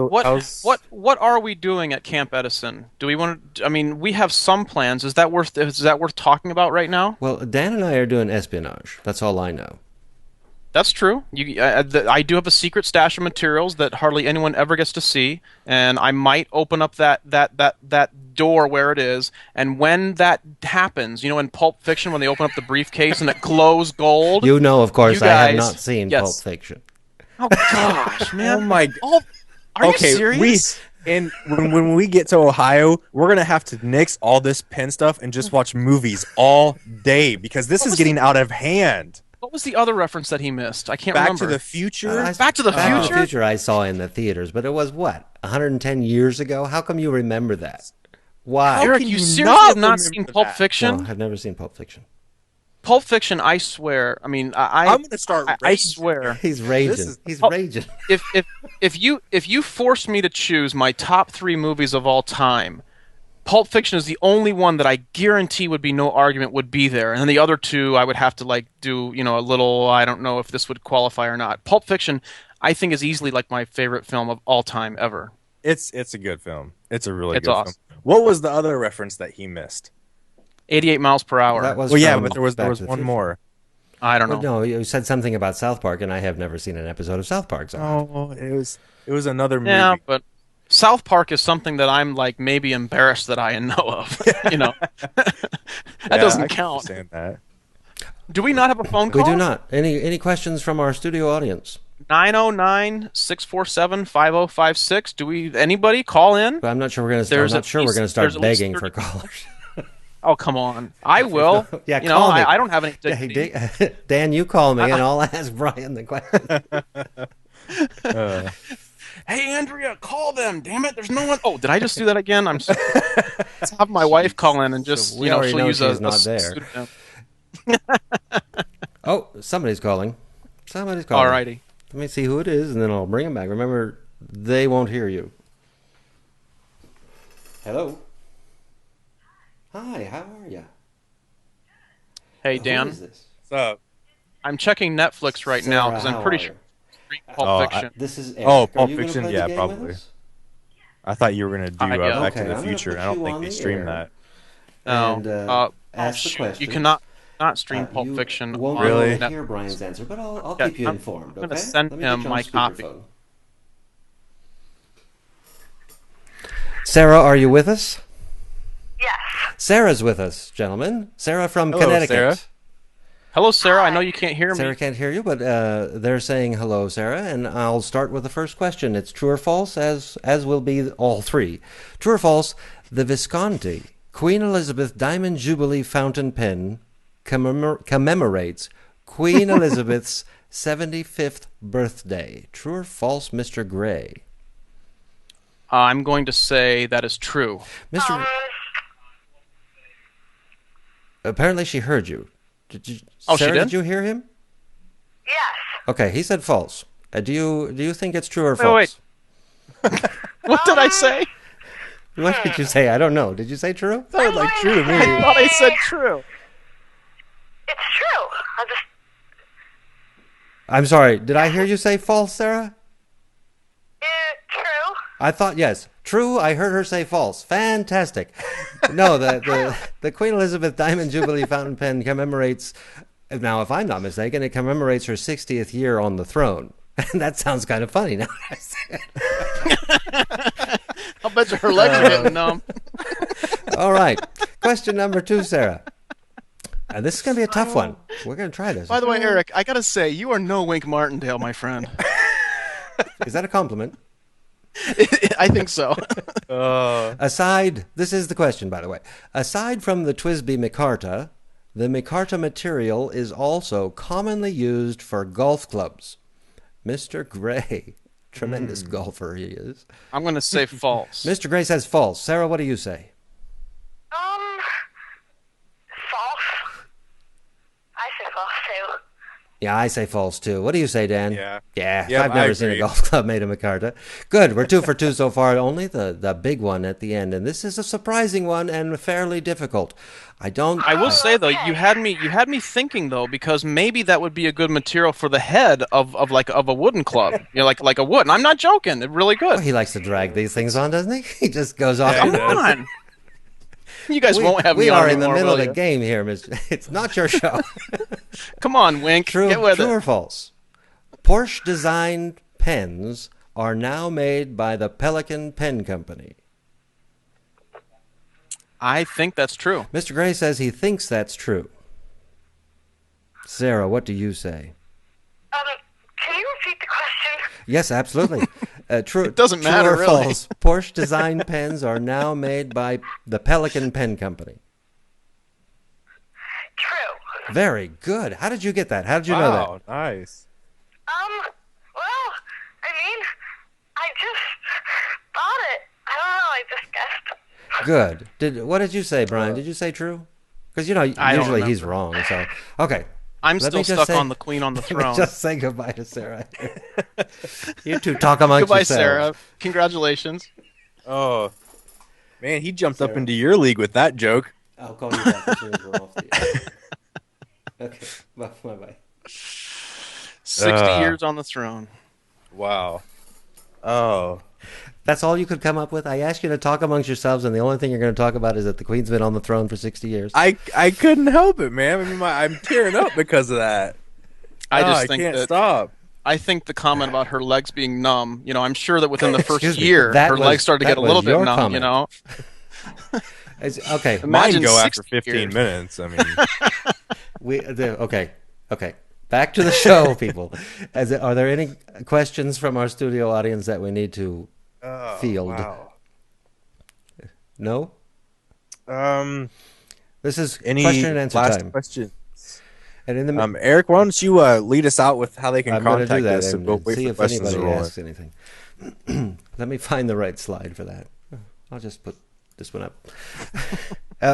What are we doing at Camp Edison? Do we want to? I mean, we have some plans. Is that worth talking about right now? Well, Dan and I are doing espionage. That's all I know. That's true. I do have a secret stash of materials that hardly anyone ever gets to see, and I might open up that door where it is. And when that happens, in Pulp Fiction, when they open up the briefcase and it glows gold. Of course, I have not seen Pulp Fiction. Oh gosh, man! Oh my! Are you serious? When we get to Ohio, we're gonna have to nix all this pen stuff and just watch movies all day because this is getting out of hand. What was the other reference that he missed? I can't remember. Back to the Future. Back to the Future. Back to the Future. I saw in the theaters, but it was 110 years ago. How come you remember that? Why? Eric, you seriously have not seen Pulp Fiction? No, I've never seen Pulp Fiction. Pulp Fiction, I swear. I mean, I'm going to start. I swear. He's raging. He's raging. If you forced me to choose my top 3 movies of all time, Pulp Fiction is the only one that I guarantee would be no argument would be there, and then the other 2 I would have to do a little. I don't know if this would qualify or not. Pulp Fiction, I think, is easily my favorite film of all time ever. It's a good film. It's a really good awesome. film. What was the other reference that he missed? 88 miles per hour. That was but there was one more. I don't know. No, you said something about South Park, and I have never seen an episode of South Park. So. Oh, it was another movie. Yeah, but South Park is something that I'm maybe embarrassed that I know of. That doesn't count. Understand that. Do we not have a phone call? We do not. Any questions from our studio audience? 909-647-5056. Do we? Anybody call in? But I'm not sure we're going to start begging for callers. Oh, come on. I will. Yeah, call me. I don't have any dignity. Hey, Dan, you call me, and I'll ask Brian the question. Hey, Andrea, call them. Damn it, there's no one. Oh, did I just do that again? Let's have my wife call in and just, she'll use she's not there. Oh, somebody's calling. Alrighty. Let me see who it is, and then I'll bring them back. Remember, they won't hear you. Hello. Hi, how are you? Hey, Dan. Who is this? What's up? I'm checking Netflix right now because I'm pretty sure Pulp Fiction. This is Eric. Pulp Fiction, yeah, probably. I thought you were going to do Back to the Future. I don't think they streamed that. No. Ask the question. You cannot stream Pulp Fiction. You won't really hear Brian's answer, but I'll keep you informed. I'm going to send him my copy. Sarah, are you with us? Yes. Sarah's with us, gentlemen. Sarah from Connecticut. Sarah. Hello, Sarah. I know you can't hear me. Sarah can't hear you, but they're saying hello, Sarah, and I'll start with the first question. It's true or false, as will be all 3. True or false, the Visconti Queen Elizabeth Diamond Jubilee fountain pen commemorates Queen Elizabeth's 75th birthday. True or false, Mr. Gray? I'm going to say that is true. Mr. Apparently she heard you. Sarah, she did? Did you hear him? Yes. Okay, he said false. Do you think it's true or false? Wait. What did I say? What did you say? I don't know. Did you say true? That sounded like true to me. I thought I said true. It's true. I'm sorry. Did I hear you say false, Sarah? True. I thought yes. True. I heard her say false. Fantastic. No, the Queen Elizabeth Diamond Jubilee fountain pen commemorates. Now, if I'm not mistaken, it commemorates her 60th year on the throne. And that sounds kind of funny now. I say it. I'll bet you her legs are getting numb. All right. Question number 2, Sarah. This is going to be a tough one. We're going to try this. By the way, Eric, I gotta say, you are no Wink Martindale, my friend. Is that a compliment? I think so. This is the question, by the way. Aside from the Twisby Micarta, the Micarta material is also commonly used for golf clubs. Mr. Gray, tremendous golfer he is. I'm going to say false. Mr. Gray says false. Sarah, what do you say? False. I say false too. Yeah, I say false too. What do you say, Dan? Yeah. Yeah, I've never seen a golf club made of micarta. Good, we're 2 for 2 so far. Only the big one at the end, and this is a surprising one and fairly difficult. I will say though, you had me thinking though, because maybe that would be a good material for the head of a wooden club. You know, like a wood. And I'm not joking. It's really good. Well, he likes to drag these things on, doesn't he? He just goes off. Come on. You guys won't have me We on are in the anymore, middle of will the you? game here, Mr. It's not your show. Come on, Wink. Get with True it. or false? Porsche designed pens are now made by the Pelican Pen Company. I think that's true. Mr. Gray says he thinks that's true. Sarah, what do you say? Can you repeat the question? Yes, absolutely. True. It doesn't matter, true or really. false? Porsche designed pens are now made by the Pelican Pen Company. True. Very good. How did you get that? How did you know that? Wow, nice. Well, I mean, I just thought it. I don't know, I just guessed. Good. What did you say, Brian? Did you say true? Because, I don't usually he's remember. wrong. So, okay. I'm Let me still just stuck on the Queen on the Let me throne. just say goodbye to Sarah. You two talk amongst Goodbye, yourselves. Sarah. Congratulations. Oh, man, he jumped up into your league with that joke. I'll call you back as soon as we're off the air. Okay. Bye-bye. 60 years on the throne. Wow. Oh. That's all you could come up with? I asked you to talk amongst yourselves, and the only thing you're going to talk about is that the Queen's been on the throne for 60 years. I couldn't help it, man. I mean, I'm tearing up because of that. I can't stop. I think the comment about her legs being numb, I'm sure that within the first Excuse me, year, that her was- legs started to that get a little was bit your numb, comment. Okay. Imagine Mine go 60 after 15 years. minutes. I mean, Okay. Back to the show, people. Are there any questions from our studio audience that we need to field? wow. No? This is Any question and answer last time. questions? And in the Eric, why don't you lead us out with how they can I'm going to contact do that us, and we'll wait see for if questions anybody to roll in. asks anything. Let me find the right slide for that. I'll just put this one up.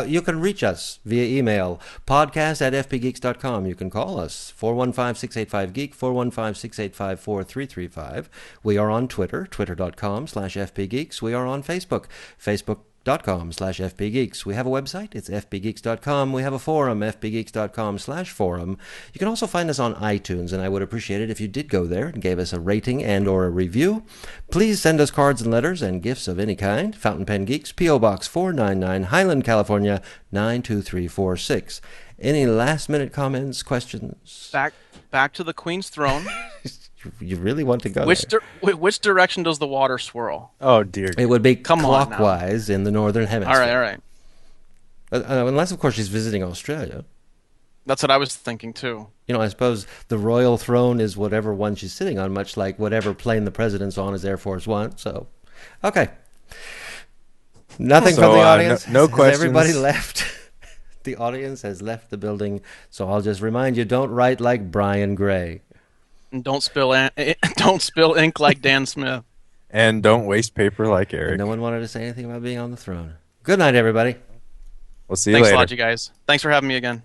You can reach us via email, podcast@fpgeeks.com. You can call us, 415-685-GEEK, 415-685-4335. We are on Twitter, twitter.com/fpgeeks. We are on Facebook, facebook.com/fpgeeks. We have a website, it's fpgeeks.com. We have a forum, fpgeeks.com/forum. You can also find us on iTunes, and I would appreciate it if you did go there and gave us a rating and or a review. Please send us cards and letters and gifts of any kind. Fountain Pen Geeks, P.O. Box 499, Highland, California, 92346. Any last-minute comments, questions? Back to the Queen's throne. You really want to go Which there? which direction does the water swirl? Oh, dear. It would be Come on now. clockwise in the northern hemisphere. All right. Unless, of course, she's visiting Australia. That's what I was thinking too. I suppose the royal throne is whatever one she's sitting on, much like whatever plane the president's on is Air Force One. So, okay. Nothing So, from the audience. no Has questions. everybody left? The audience has left the building. So I'll just remind you, don't write like Brian Gray. And don't spill ink like Dan Smith. And don't waste paper like Eric. No one wanted to say anything about being on the throne. Good night, everybody. We'll see you Thanks later. a lot, you guys. Thanks for having me again.